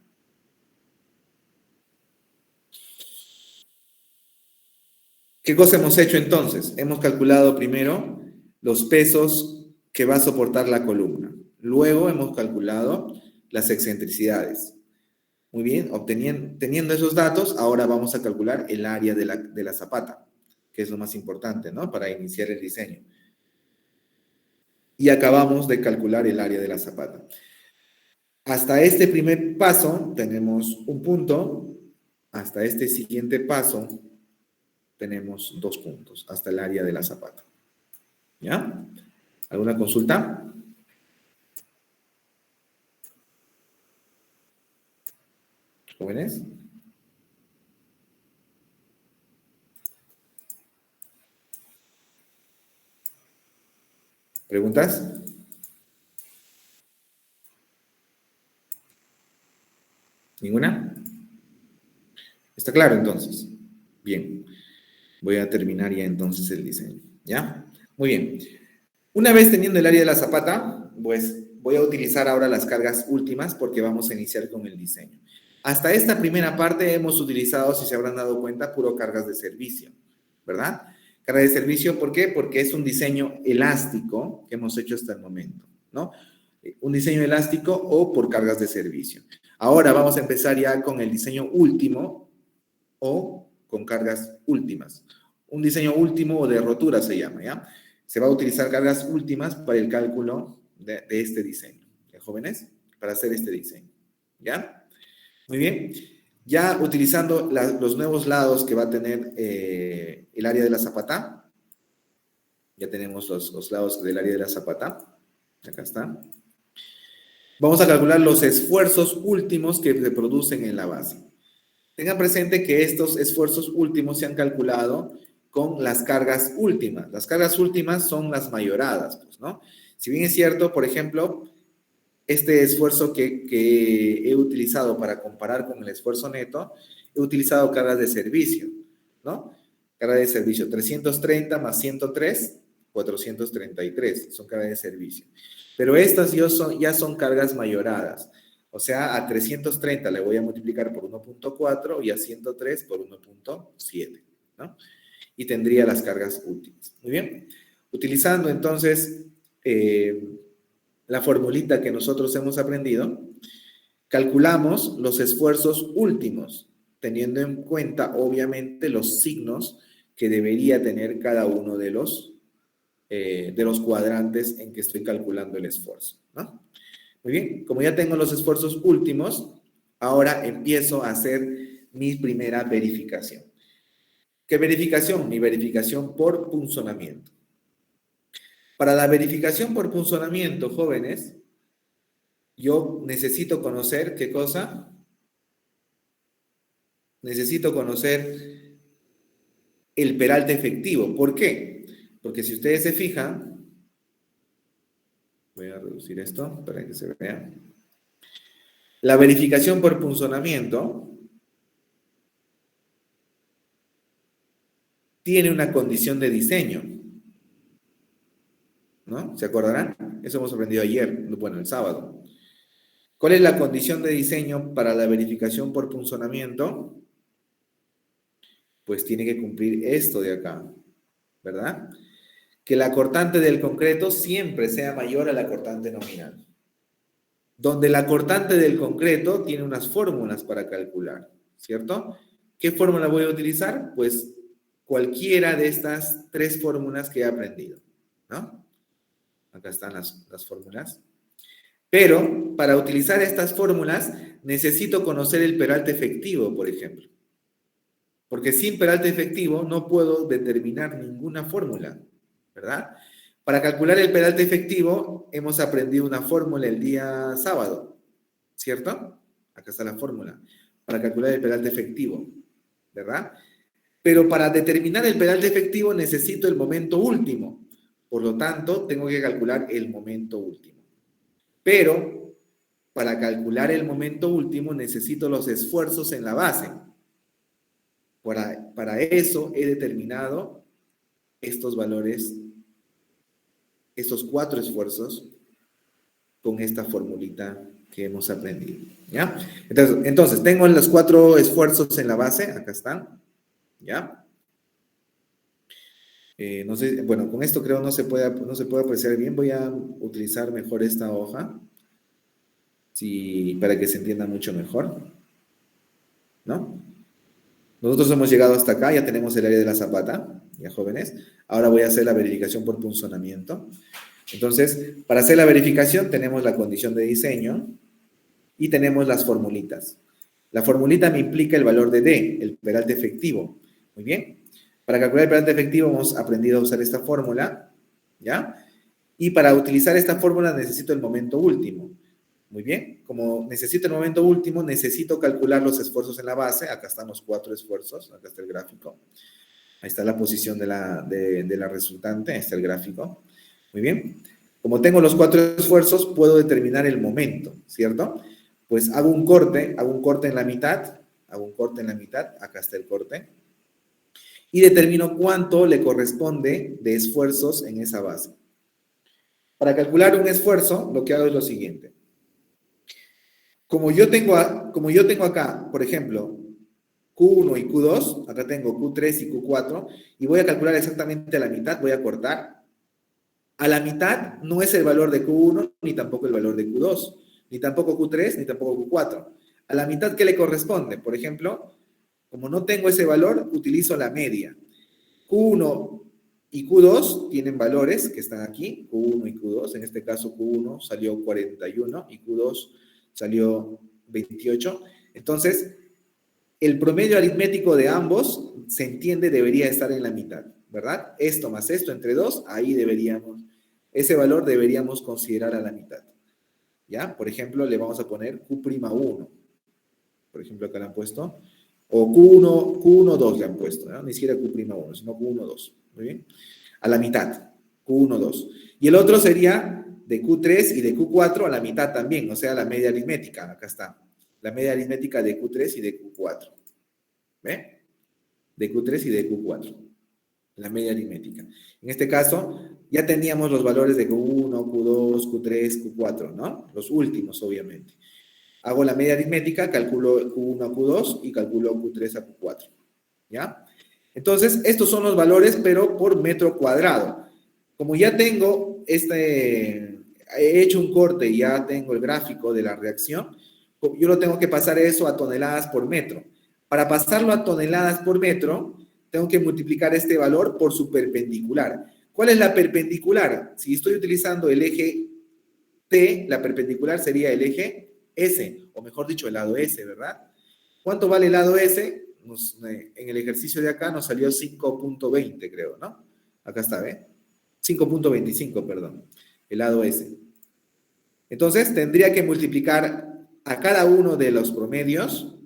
¿Qué cosa hemos hecho entonces? Hemos calculado primero los pesos que va a soportar la columna. Luego hemos calculado las excentricidades. Muy bien, teniendo esos datos, ahora vamos a calcular el área de la zapata, que es lo más importante, ¿no? Para iniciar el diseño. Y acabamos de calcular el área de la zapata. Hasta este primer paso tenemos un punto, hasta este siguiente paso tenemos 2 puntos, hasta el área de la zapata. ¿Ya? ¿Alguna consulta? ¿Jóvenes? ¿Preguntas? ¿Ninguna? ¿Está claro entonces? Bien. Voy a terminar ya entonces el diseño. ¿Ya? Muy bien. Una vez teniendo el área de la zapata, pues voy a utilizar ahora las cargas últimas porque vamos a iniciar con el diseño. Hasta esta primera parte hemos utilizado, si se habrán dado cuenta, puro cargas de servicio, ¿verdad? Carga de servicio, ¿por qué? Porque es un diseño elástico que hemos hecho hasta el momento, ¿no? Un diseño elástico o por cargas de servicio. Ahora vamos a empezar ya con el diseño último o con cargas últimas. Un diseño último o de rotura se llama, ¿ya? Se va a utilizar cargas últimas para el cálculo de este diseño, ¿ya, jóvenes? Para hacer este diseño, ¿ya? Muy bien. Ya utilizando los nuevos lados que va a tener el área de la zapata, ya tenemos los lados del área de la zapata, acá está. Vamos a calcular los esfuerzos últimos que se producen en la base. Tengan presente que estos esfuerzos últimos se han calculado con las cargas últimas. Las cargas últimas son las mayoradas, pues, ¿no? Si bien es cierto, por ejemplo, este esfuerzo que he utilizado para comparar con el esfuerzo neto, he utilizado cargas de servicio, ¿no? Carga de servicio, 330 más 103, 433, son cargas de servicio. Pero estas ya son cargas mayoradas. O sea, a 330 le voy a multiplicar por 1.4 y a 103 por 1.7, ¿no? Y tendría las cargas últimas. Muy bien. Utilizando entonces la formulita que nosotros hemos aprendido, calculamos los esfuerzos últimos, teniendo en cuenta, obviamente, los signos que debería tener cada uno de los cuadrantes en que estoy calculando el esfuerzo, ¿no? Muy bien, como ya tengo los esfuerzos últimos, ahora empiezo a hacer mi primera verificación. ¿Qué verificación? Mi verificación por punzonamiento. Para la verificación por punzonamiento, jóvenes, yo necesito conocer, ¿qué cosa? Necesito conocer el peralte efectivo. ¿Por qué? Porque si ustedes se fijan, voy a reducir esto para que se vea. La verificación por punzonamiento tiene una condición de diseño, ¿no? ¿Se acordarán? Eso hemos aprendido ayer, bueno, el sábado. ¿Cuál es la condición de diseño para la verificación por punzonamiento? Pues tiene que cumplir esto de acá, ¿verdad? Que la cortante del concreto siempre sea mayor a la cortante nominal. Donde la cortante del concreto tiene unas fórmulas para calcular, ¿cierto? ¿Qué fórmula voy a utilizar? Pues cualquiera de estas 3 fórmulas que he aprendido, ¿no? Acá están las fórmulas. Pero para utilizar estas fórmulas necesito conocer el peralte efectivo, por ejemplo. Porque sin peralte efectivo no puedo determinar ninguna fórmula, ¿verdad? Para calcular el peralte efectivo hemos aprendido una fórmula el día sábado, ¿cierto? Acá está la fórmula. Para calcular el peralte efectivo, ¿verdad? Pero para determinar el peralte efectivo necesito el momento último. Por lo tanto, tengo que calcular el momento último. Pero para calcular el momento último necesito los esfuerzos en la base. Para eso he determinado estos valores, estos 4 esfuerzos con esta formulita que hemos aprendido, ¿ya? Entonces tengo los 4 esfuerzos en la base, acá están, ¿ya? No sé, bueno, con esto creo no se puede apreciar bien. Voy a utilizar mejor esta hoja para que se entienda mucho mejor, ¿no? Nosotros hemos llegado hasta acá, ya tenemos el área de la zapata, ya jóvenes. Ahora voy a hacer la verificación por punzonamiento. Entonces, para hacer la verificación tenemos la condición de diseño y tenemos las formulitas. La formulita me implica el valor de D, el peralte efectivo. Muy bien. Para calcular el peralte efectivo hemos aprendido a usar esta fórmula, ¿ya? Y para utilizar esta fórmula necesito el momento último. Muy bien. Como necesito el momento último, necesito calcular los esfuerzos en la base. Acá están los 4 esfuerzos. Acá está el gráfico. Ahí está la posición de la resultante. Ahí está el gráfico. Muy bien. Como tengo los 4 esfuerzos, puedo determinar el momento, ¿cierto? Pues hago un corte en la mitad. Acá está el corte. Y determino cuánto le corresponde de esfuerzos en esa base. Para calcular un esfuerzo, lo que hago es lo siguiente. Como yo tengo acá, por ejemplo, Q1 y Q2, acá tengo Q3 y Q4, y voy a calcular exactamente la mitad, voy a cortar. A la mitad no es el valor de Q1, ni tampoco el valor de Q2, ni tampoco Q3, ni tampoco Q4. A la mitad, ¿qué le corresponde? Por ejemplo, como no tengo ese valor, utilizo la media. Q1 y Q2 tienen valores que están aquí, Q1 y Q2. En este caso, Q1 salió 41 y Q2 salió 28. Entonces, el promedio aritmético de ambos, se entiende, debería estar en la mitad, ¿verdad? Esto más esto entre 2, ahí ese valor deberíamos considerar a la mitad. ¿Ya? Por ejemplo, le vamos a poner Q'1. Por ejemplo, acá le han puesto. O Q1,2 le han puesto, ¿no? Ni siquiera Q'1, sino Q1,2. Muy bien. A la mitad. Q1,2. Y el otro sería de Q3 y de Q4 a la mitad también, o sea, la media aritmética. Acá está. La media aritmética de Q3 y de Q4. ¿Ve? De Q3 y de Q4. La media aritmética. En este caso, ya teníamos los valores de Q1, Q2, Q3, Q4, ¿no? Los últimos, obviamente. Hago la media aritmética, calculo Q1 a Q2 y calculo Q3 a Q4. ¿Ya? Entonces, estos son los valores, pero por metro cuadrado. Como ya tengo he hecho un corte y ya tengo el gráfico de la reacción, yo lo tengo que pasar eso a toneladas por metro. Para pasarlo a toneladas por metro, tengo que multiplicar este valor por su perpendicular. ¿Cuál es la perpendicular? Si estoy utilizando el eje T, la perpendicular sería el eje S, o mejor dicho, el lado S, ¿verdad? ¿Cuánto vale el lado S? En el ejercicio de acá nos salió 5.20, creo, ¿no? Acá está, ¿ve? 5.25, perdón, el lado S. Entonces, tendría que multiplicar a cada uno de los promedios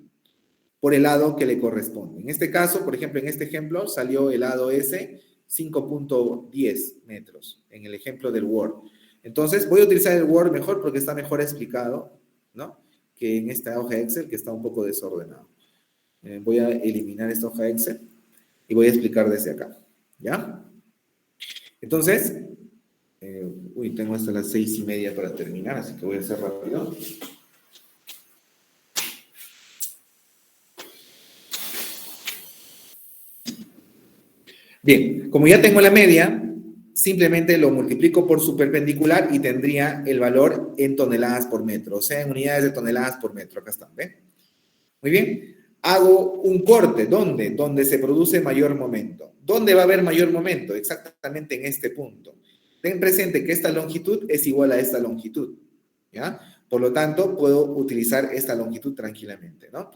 por el lado que le corresponde. En este caso, por ejemplo, en este ejemplo, salió el lado S 5.10 metros, en el ejemplo del Word. Entonces, voy a utilizar el Word mejor porque está mejor explicado, ¿no? Que en esta hoja Excel, que está un poco desordenado. Voy a eliminar esta hoja Excel y voy a explicar desde acá, ¿ya? Entonces, tengo hasta las 6:30 para terminar, así que voy a hacer rápido. Bien, como ya tengo la media, simplemente lo multiplico por su perpendicular y tendría el valor en toneladas por metro, o sea, en unidades de toneladas por metro. Acá están, ¿ven? Muy bien. Hago un corte. ¿Dónde? Donde se produce mayor momento. ¿Dónde va a haber mayor momento? Exactamente en este punto. Ten presente que esta longitud es igual a esta longitud, ¿ya? Por lo tanto, puedo utilizar esta longitud tranquilamente, ¿no?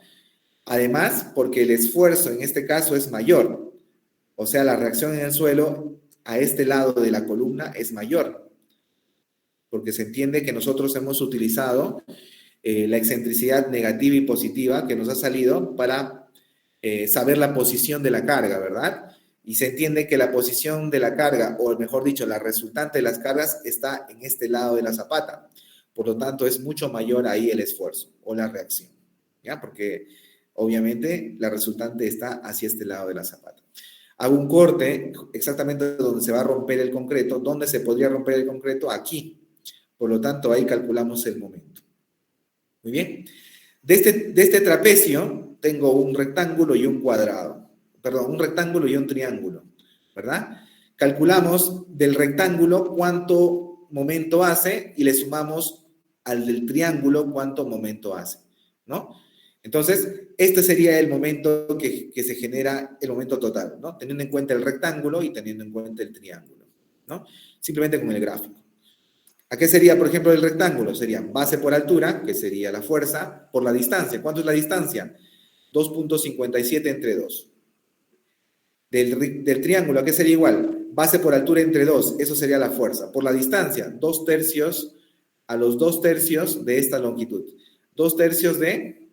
Además, porque el esfuerzo en este caso es mayor, o sea, la reacción en el suelo a este lado de la columna es mayor, porque se entiende que nosotros hemos utilizado la excentricidad negativa y positiva que nos ha salido para saber la posición de la carga, ¿verdad? Y se entiende que la posición de la carga, o mejor dicho, la resultante de las cargas está en este lado de la zapata. Por lo tanto, es mucho mayor ahí el esfuerzo o la reacción, ¿ya? Porque obviamente la resultante está hacia este lado de la zapata. Hago un corte exactamente donde se va a romper el concreto. ¿Dónde se podría romper el concreto? Aquí. Por lo tanto, ahí calculamos el momento. Muy bien. De este trapecio tengo un rectángulo y un cuadrado. Perdón, un rectángulo y un triángulo, ¿verdad? Calculamos del rectángulo cuánto momento hace y le sumamos al del triángulo cuánto momento hace, ¿no? Entonces, este sería el momento que se genera, el momento total, ¿no? Teniendo en cuenta el rectángulo y teniendo en cuenta el triángulo, ¿no? Simplemente con el gráfico. ¿A qué sería, por ejemplo, el rectángulo? Sería base por altura, que sería la fuerza, por la distancia. ¿Cuánto es la distancia? 2.57 entre 2. Del triángulo, ¿a qué sería igual? Base por altura entre 2, eso sería la fuerza. Por la distancia, 2 tercios a los 2 tercios de esta longitud. 2 tercios de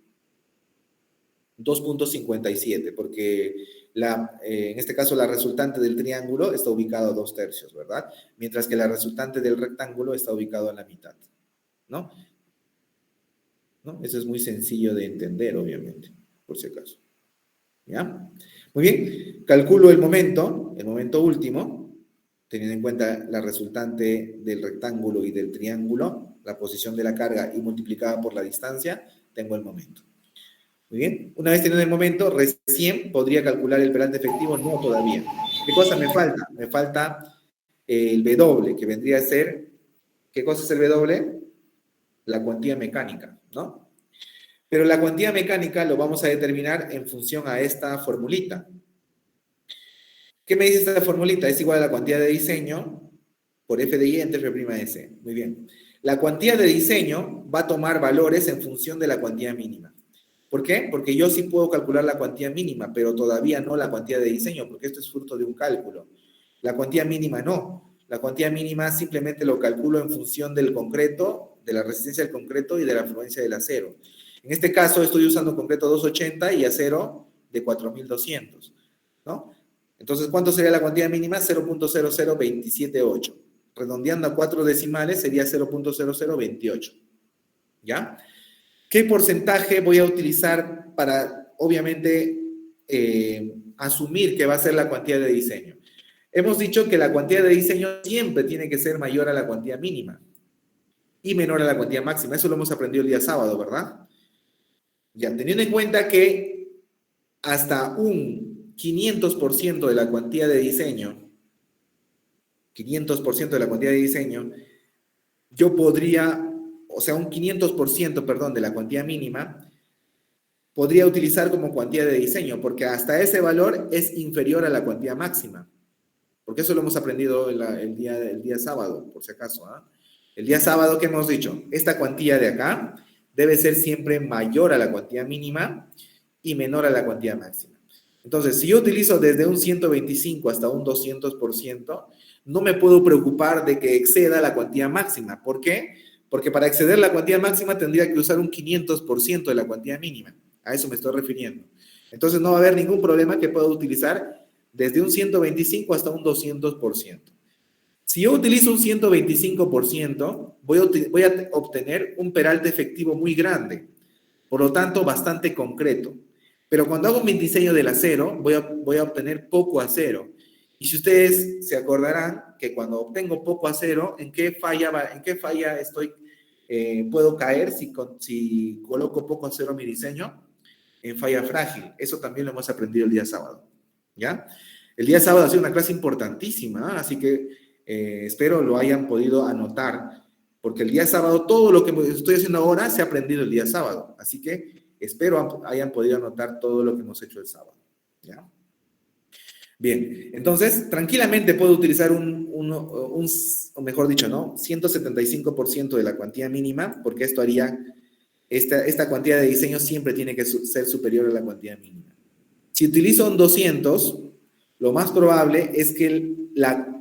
2.57, porque en este caso la resultante del triángulo está ubicado a 2 tercios, ¿verdad? Mientras que la resultante del rectángulo está ubicado a la mitad, ¿no? ¿No? Eso es muy sencillo de entender, obviamente, por si acaso. ¿Ya? Muy bien, calculo el momento último, teniendo en cuenta la resultante del rectángulo y del triángulo, la posición de la carga y multiplicada por la distancia, tengo el momento. Muy bien, una vez teniendo el momento, recién podría calcular el peralte efectivo, no todavía. ¿Qué cosa me falta? Me falta el W, que vendría a ser, ¿qué cosa es el W? La cuantía mecánica, ¿no? Pero la cuantía mecánica lo vamos a determinar en función a esta formulita. ¿Qué me dice esta formulita? Es igual a la cuantía de diseño por F de Y entre F' de S. Muy bien. La cuantía de diseño va a tomar valores en función de la cuantía mínima. ¿Por qué? Porque yo sí puedo calcular la cuantía mínima, pero todavía no la cuantía de diseño, porque esto es fruto de un cálculo. La cuantía mínima no. La cuantía mínima simplemente lo calculo en función del concreto, de la resistencia del concreto y de la afluencia del acero. En este caso estoy usando concreto 280 y acero de 4200, ¿no? Entonces, ¿cuánto sería la cuantía mínima? 0.00278. Redondeando a 4 decimales sería 0.0028. ¿Ya? ¿Qué porcentaje voy a utilizar para, obviamente, asumir que va a ser la cuantía de diseño? Hemos dicho que la cuantía de diseño siempre tiene que ser mayor a la cuantía mínima y menor a la cuantía máxima. Eso lo hemos aprendido el día sábado, ¿verdad? Ya, teniendo en cuenta que hasta un 500% de la cuantía de diseño, 500% de la cuantía de diseño, yo podría, o sea, un 500%, perdón, de la cuantía mínima, podría utilizar como cuantía de diseño, porque hasta ese valor es inferior a la cuantía máxima. Porque eso lo hemos aprendido el día sábado, por si acaso. ¿Eh? El día sábado, ¿qué hemos dicho? Esta cuantía de acá debe ser siempre mayor a la cuantía mínima y menor a la cuantía máxima. Entonces, si yo utilizo desde un 125 hasta un 200%, no me puedo preocupar de que exceda la cuantía máxima. ¿Por qué? Porque para exceder la cuantía máxima tendría que usar un 500% de la cuantía mínima. A eso me estoy refiriendo. Entonces, no va a haber ningún problema que pueda utilizar desde un 125 hasta un 200%. Si yo utilizo un 125%, voy a obtener un peralte efectivo muy grande, por lo tanto, bastante concreto. Pero cuando hago mi diseño del acero, voy a obtener poco acero. Y si ustedes se acordarán que cuando obtengo poco acero, ¿en qué falla puedo caer si coloco poco acero en mi diseño? En falla frágil. Eso también lo hemos aprendido el día sábado. ¿Ya? El día sábado ha sido una clase importantísima, así que espero lo hayan podido anotar, porque el día sábado todo lo que estoy haciendo ahora se ha aprendido el día sábado, así que espero hayan podido anotar todo lo que hemos hecho el sábado. ¿Ya? Bien, entonces tranquilamente puedo utilizar un o mejor dicho, ¿no? 175% de la cuantía mínima, porque esto haría, esta cuantía de diseño siempre tiene que ser superior a la cuantía mínima. Si utilizo un 200, lo más probable es que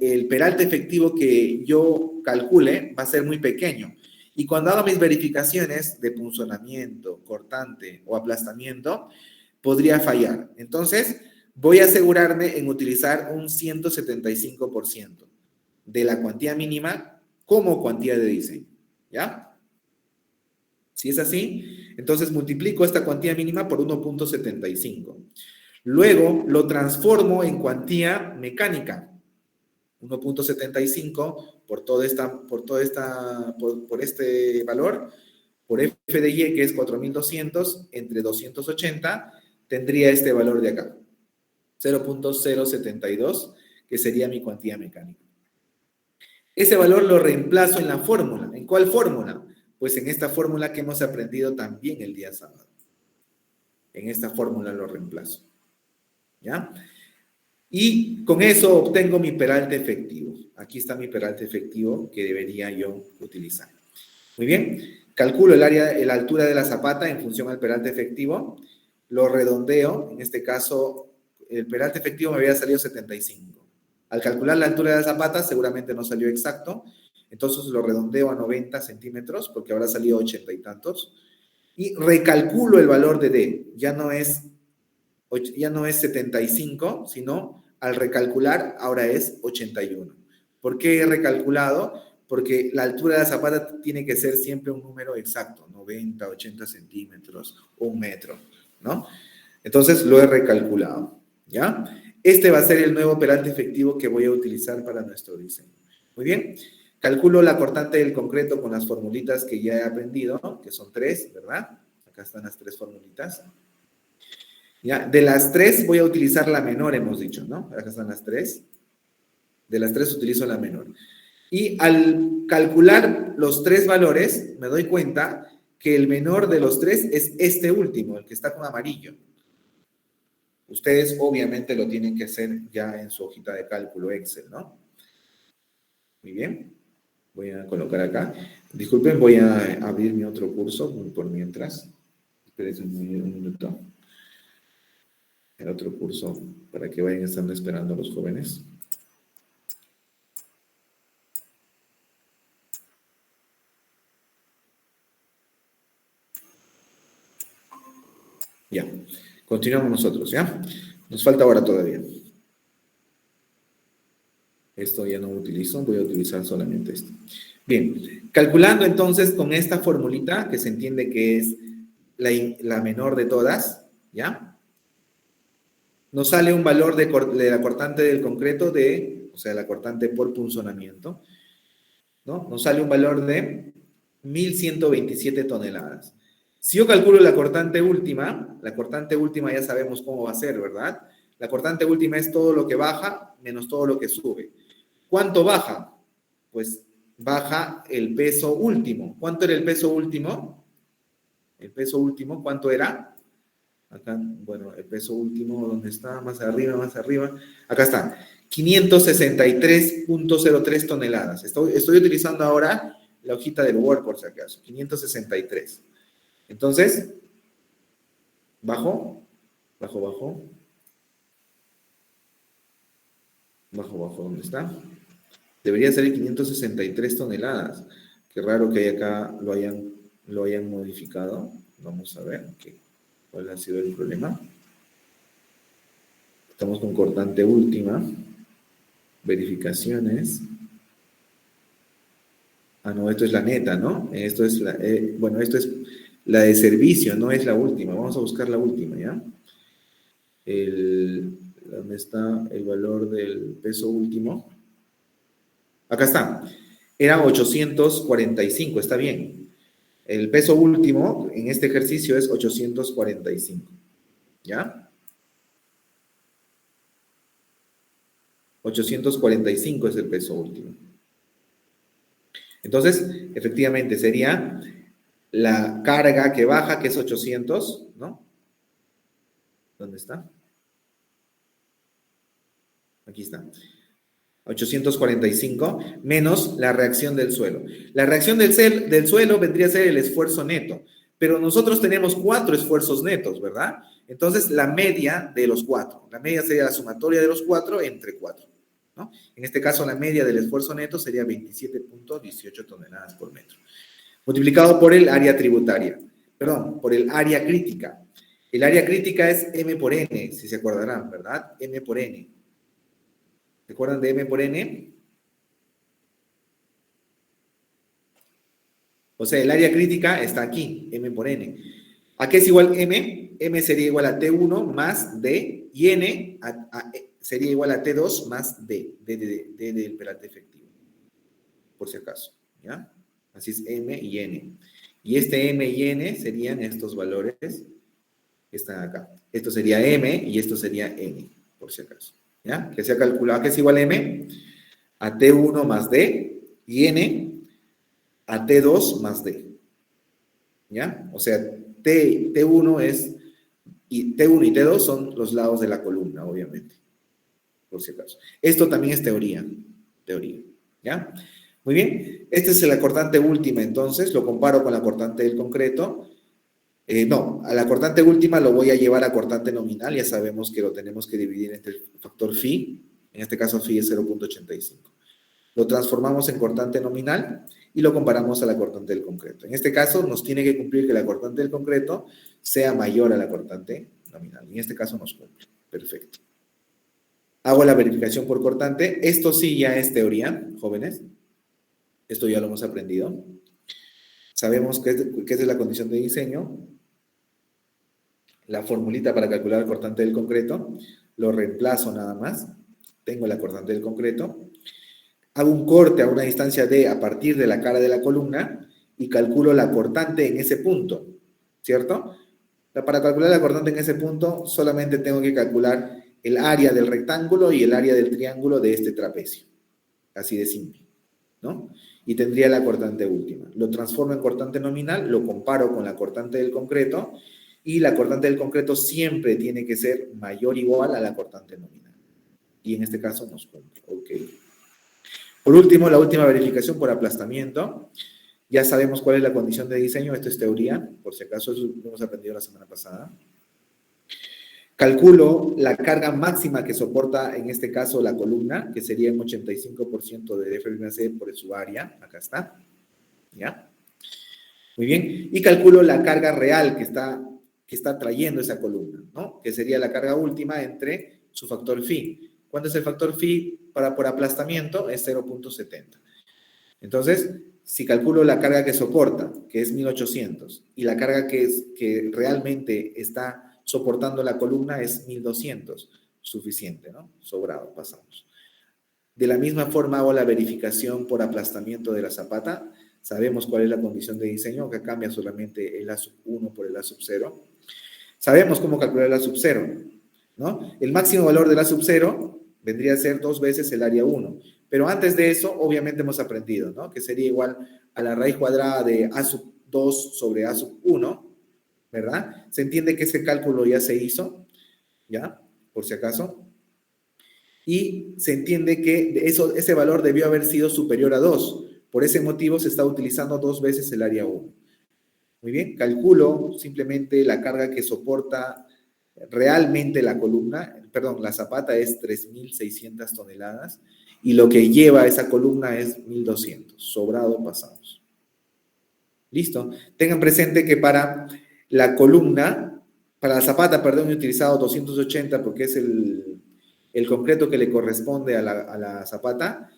el peralte efectivo que yo calcule va a ser muy pequeño. Y cuando haga mis verificaciones de punzonamiento, cortante o aplastamiento, podría fallar. Entonces, voy a asegurarme en utilizar un 175% de la cuantía mínima como cuantía de diseño. ¿Ya? Si es así, entonces multiplico esta cuantía mínima por 1.75. Luego lo transformo en cuantía mecánica. 1.75 por este valor, por f de y, que es 4200, entre 280, tendría este valor de acá. 0.072, que sería mi cuantía mecánica. Ese valor lo reemplazo en la fórmula. ¿En cuál fórmula? Pues en esta fórmula que hemos aprendido también el día sábado. En esta fórmula lo reemplazo. ¿Ya? Y con eso obtengo mi peralte efectivo. Aquí está mi peralte efectivo que debería yo utilizar. Muy bien. Calculo la altura de la zapata en función al peralte efectivo. Lo redondeo. En este caso, el peralte efectivo me había salido 75. Al calcular la altura de la zapata, seguramente no salió exacto. Entonces lo redondeo a 90 centímetros, porque habrá salido 80 y tantos. Y recalculo el valor de D. Ya no es 75, sino al recalcular ahora es 81. ¿Por qué he recalculado? Porque la altura de la zapata tiene que ser siempre un número exacto, 90, 80 centímetros, 1 metro, ¿no? Entonces lo he recalculado, ¿ya? Este va a ser el nuevo peralte efectivo que voy a utilizar para nuestro diseño. Muy bien. Calculo la cortante del concreto con las formulitas que ya he aprendido, que son 3, ¿verdad? Acá están las 3 formulitas. ¿Ya? De las 3 voy a utilizar la menor, hemos dicho, ¿no? Acá están las 3. De las 3 utilizo la menor. Y al calcular los 3 valores, me doy cuenta que el menor de los 3 es este último, el que está con amarillo. Ustedes obviamente lo tienen que hacer ya en su hojita de cálculo Excel, ¿no? Muy bien. Voy a colocar acá. Disculpen, voy a abrir mi otro curso por mientras. Espérense un minuto. El otro curso para que vayan estando esperando a los jóvenes. Ya, continuamos nosotros, ¿ya? Nos falta ahora todavía. Esto ya no lo utilizo, voy a utilizar solamente esto. Bien, calculando entonces con esta formulita, que se entiende que es la menor de todas, ¿ya? Nos sale un valor de la cortante del concreto o sea, la cortante por punzonamiento, ¿no? Nos sale un valor de 1127 toneladas. Si yo calculo la cortante última ya sabemos cómo va a ser, ¿verdad? La cortante última es todo lo que baja menos todo lo que sube. ¿Cuánto baja? Pues baja el peso último. ¿Cuánto era el peso último? El peso último, ¿cuánto era? Acá, bueno, el peso último, ¿dónde está? Más arriba, más arriba. Acá está. 563.03 toneladas. Estoy utilizando ahora la hojita del Word, por si acaso. 563. Entonces, bajo, ¿dónde está? Debería ser 563 toneladas. Qué raro que acá lo hayan modificado. Vamos a ver cuál ha sido el problema. Estamos con cortante última. Verificaciones. Ah, no, esto es la neta, ¿no? Esto es esto es la de servicio, no es la última. Vamos a buscar la última, ¿ya? ¿Dónde está el valor del peso último? Acá está. Era 845, está bien. El peso último en este ejercicio es 845. ¿Ya? 845 es el peso último. Entonces, efectivamente, sería la carga que baja, que es 800, ¿no? ¿Dónde está? Aquí está. 845 menos la reacción del suelo. La reacción del suelo vendría a ser el esfuerzo neto, pero nosotros tenemos 4 esfuerzos netos, ¿verdad? Entonces, la media de los 4. La media sería la sumatoria de los 4 entre 4, ¿no? En este caso, la media del esfuerzo neto sería 27.18 toneladas por metro. Multiplicado por el área tributaria, perdón, por el área crítica. El área crítica es M por N, si se acordarán, ¿verdad? M por N. ¿Se acuerdan de M por N? O sea, el área crítica está aquí, M por N. ¿A qué es igual M? M sería igual a T1 más D, y N sería igual a T2 más D del peralte efectivo, por si acaso, ¿ya? Así es M y N. Y este M y N serían estos valores que están acá. Esto sería M y esto sería N, por si acaso, ¿ya? Que se ha calculado, ¿a qué es igual M? A T1 más D, y N a T2 más D, ¿ya? O sea, T1 es, y T1 y T2 son los lados de la columna, obviamente, por si acaso. Esto también es teoría, ¿ya? Muy bien, esta es la cortante última, entonces, lo comparo con la cortante del concreto. No, a la cortante última lo voy a llevar a cortante nominal, ya sabemos que lo tenemos que dividir entre el factor phi, en este caso phi es 0.85. Lo transformamos en cortante nominal y lo comparamos a la cortante del concreto. En este caso nos tiene que cumplir que la cortante del concreto sea mayor a la cortante nominal. En este caso nos cumple. Perfecto. Hago la verificación por cortante. Esto sí ya es teoría, jóvenes. Esto ya lo hemos aprendido. Sabemos qué es la condición de diseño. La formulita para calcular la cortante del concreto. Lo reemplazo nada más. Tengo la cortante del concreto. Hago un corte a una distancia D a partir de la cara de la columna y calculo la cortante en ese punto, ¿cierto? Para calcular la cortante en ese punto solamente tengo que calcular el área del rectángulo y el área del triángulo de este trapecio. Así de simple, ¿no? Y tendría la cortante última. Lo transformo en cortante nominal, lo comparo con la cortante del concreto y la cortante del concreto siempre tiene que ser mayor o igual a la cortante nominal. Y en este caso nos cumple. Ok. Por último, la última verificación por aplastamiento. Ya sabemos cuál es la condición de diseño. Esto es teoría, por si acaso eso lo hemos aprendido la semana pasada. Calculo la carga máxima que soporta, en este caso, la columna, que sería un 85% de F'(C) por su área. Acá está. ¿Ya? Muy bien. Y calculo la carga real que está trayendo esa columna, ¿no? Que sería la carga última entre su factor phi. ¿Cuánto es el factor phi por aplastamiento? Es 0.70. Entonces, si calculo la carga que soporta, que es 1800, y la carga que realmente está soportando la columna es 1200, suficiente, ¿no? Sobrado, pasamos. De la misma forma hago la verificación por aplastamiento de la zapata. Sabemos cuál es la condición de diseño, que cambia solamente el A1 por el A0. Sabemos cómo calcular el A0, ¿no? El máximo valor del A0 vendría a ser 2 veces el área 1. Pero antes de eso, obviamente hemos aprendido, ¿no? Que sería igual a la raíz cuadrada de A2 sobre A1, ¿verdad? Se entiende que ese cálculo ya se hizo, ¿ya? Por si acaso. Y se entiende que ese valor debió haber sido superior a 2. Por ese motivo se está utilizando 2 veces el área 1. Muy bien, calculo simplemente la carga que soporta realmente la columna, perdón, la zapata es 3.600 toneladas y lo que lleva esa columna es 1.200. Sobrado, pasamos. Listo. Tengan presente que para la columna, para la zapata, perdón, he utilizado 280 porque es el concreto que le corresponde a la zapata.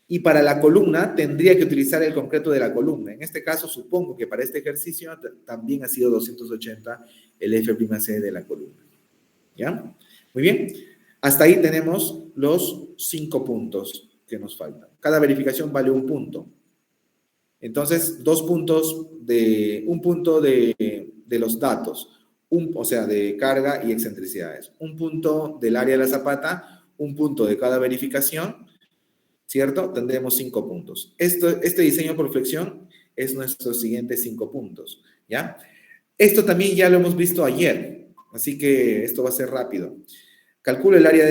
Y para la columna tendría que utilizar el concreto de la columna. En este caso, supongo que para este ejercicio también ha sido 280 el F'(C) de la columna. ¿Ya? Muy bien. Hasta ahí tenemos los 5 puntos que nos faltan. Cada verificación vale 1 punto. Entonces, 2 puntos un punto de los datos, o sea, de carga y excentricidades. 1 punto del área de la zapata, 1 punto de cada verificación, ¿cierto? Tendremos 5 puntos. Este diseño por flexión es nuestros siguientes 5 puntos, ¿ya? Esto también ya lo hemos visto ayer, así que esto va a ser rápido. Calculo el área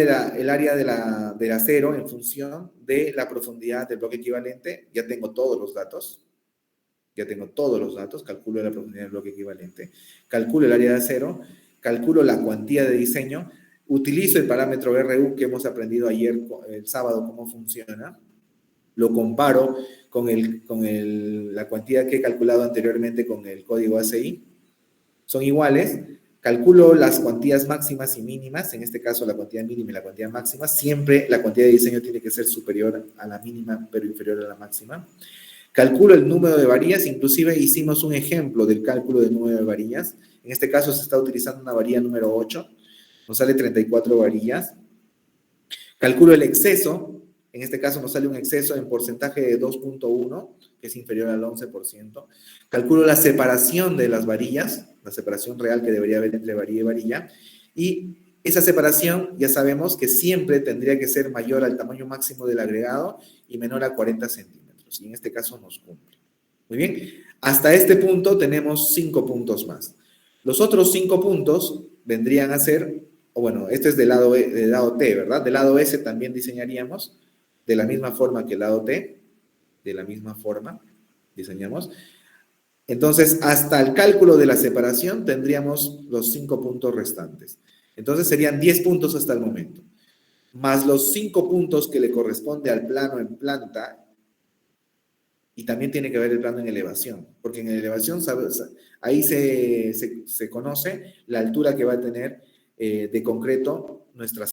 del acero en función de la profundidad del bloque equivalente. Ya tengo todos los datos. Calculo la profundidad del bloque equivalente. Calculo el área de acero. Calculo la cuantía de diseño. Utilizo el parámetro RU que hemos aprendido ayer, el sábado, cómo funciona. Lo comparo con la cuantía que he calculado anteriormente con el código ACI. Son iguales. Calculo las cuantías máximas y mínimas, en este caso la cuantía mínima y la cuantía máxima. Siempre la cuantía de diseño tiene que ser superior a la mínima, pero inferior a la máxima. Calculo el número de varillas, inclusive hicimos un ejemplo del cálculo del número de varillas. En este caso se está utilizando una varilla número 8, nos sale 34 varillas. Calculo el exceso, en este caso nos sale un exceso en porcentaje de 2.1, que es inferior al 11%. Calculo la separación de las varillas, la separación real que debería haber entre varilla y varilla, y esa separación ya sabemos que siempre tendría que ser mayor al tamaño máximo del agregado y menor a 40 centímetros, y en este caso nos cumple. Muy bien, hasta este punto tenemos 5 puntos más. Los otros 5 puntos vendrían a ser, o bueno, este es del lado T, ¿verdad? Del lado S también diseñaríamos de la misma forma que el lado T, de la misma forma diseñamos. Entonces, hasta el cálculo de la separación tendríamos los 5 puntos restantes. Entonces, serían 10 puntos hasta el momento, más los 5 puntos que le corresponde al plano en planta, y también tiene que ver el plano en elevación, porque en elevación ahí se conoce la altura que va a tener de concreto nuestra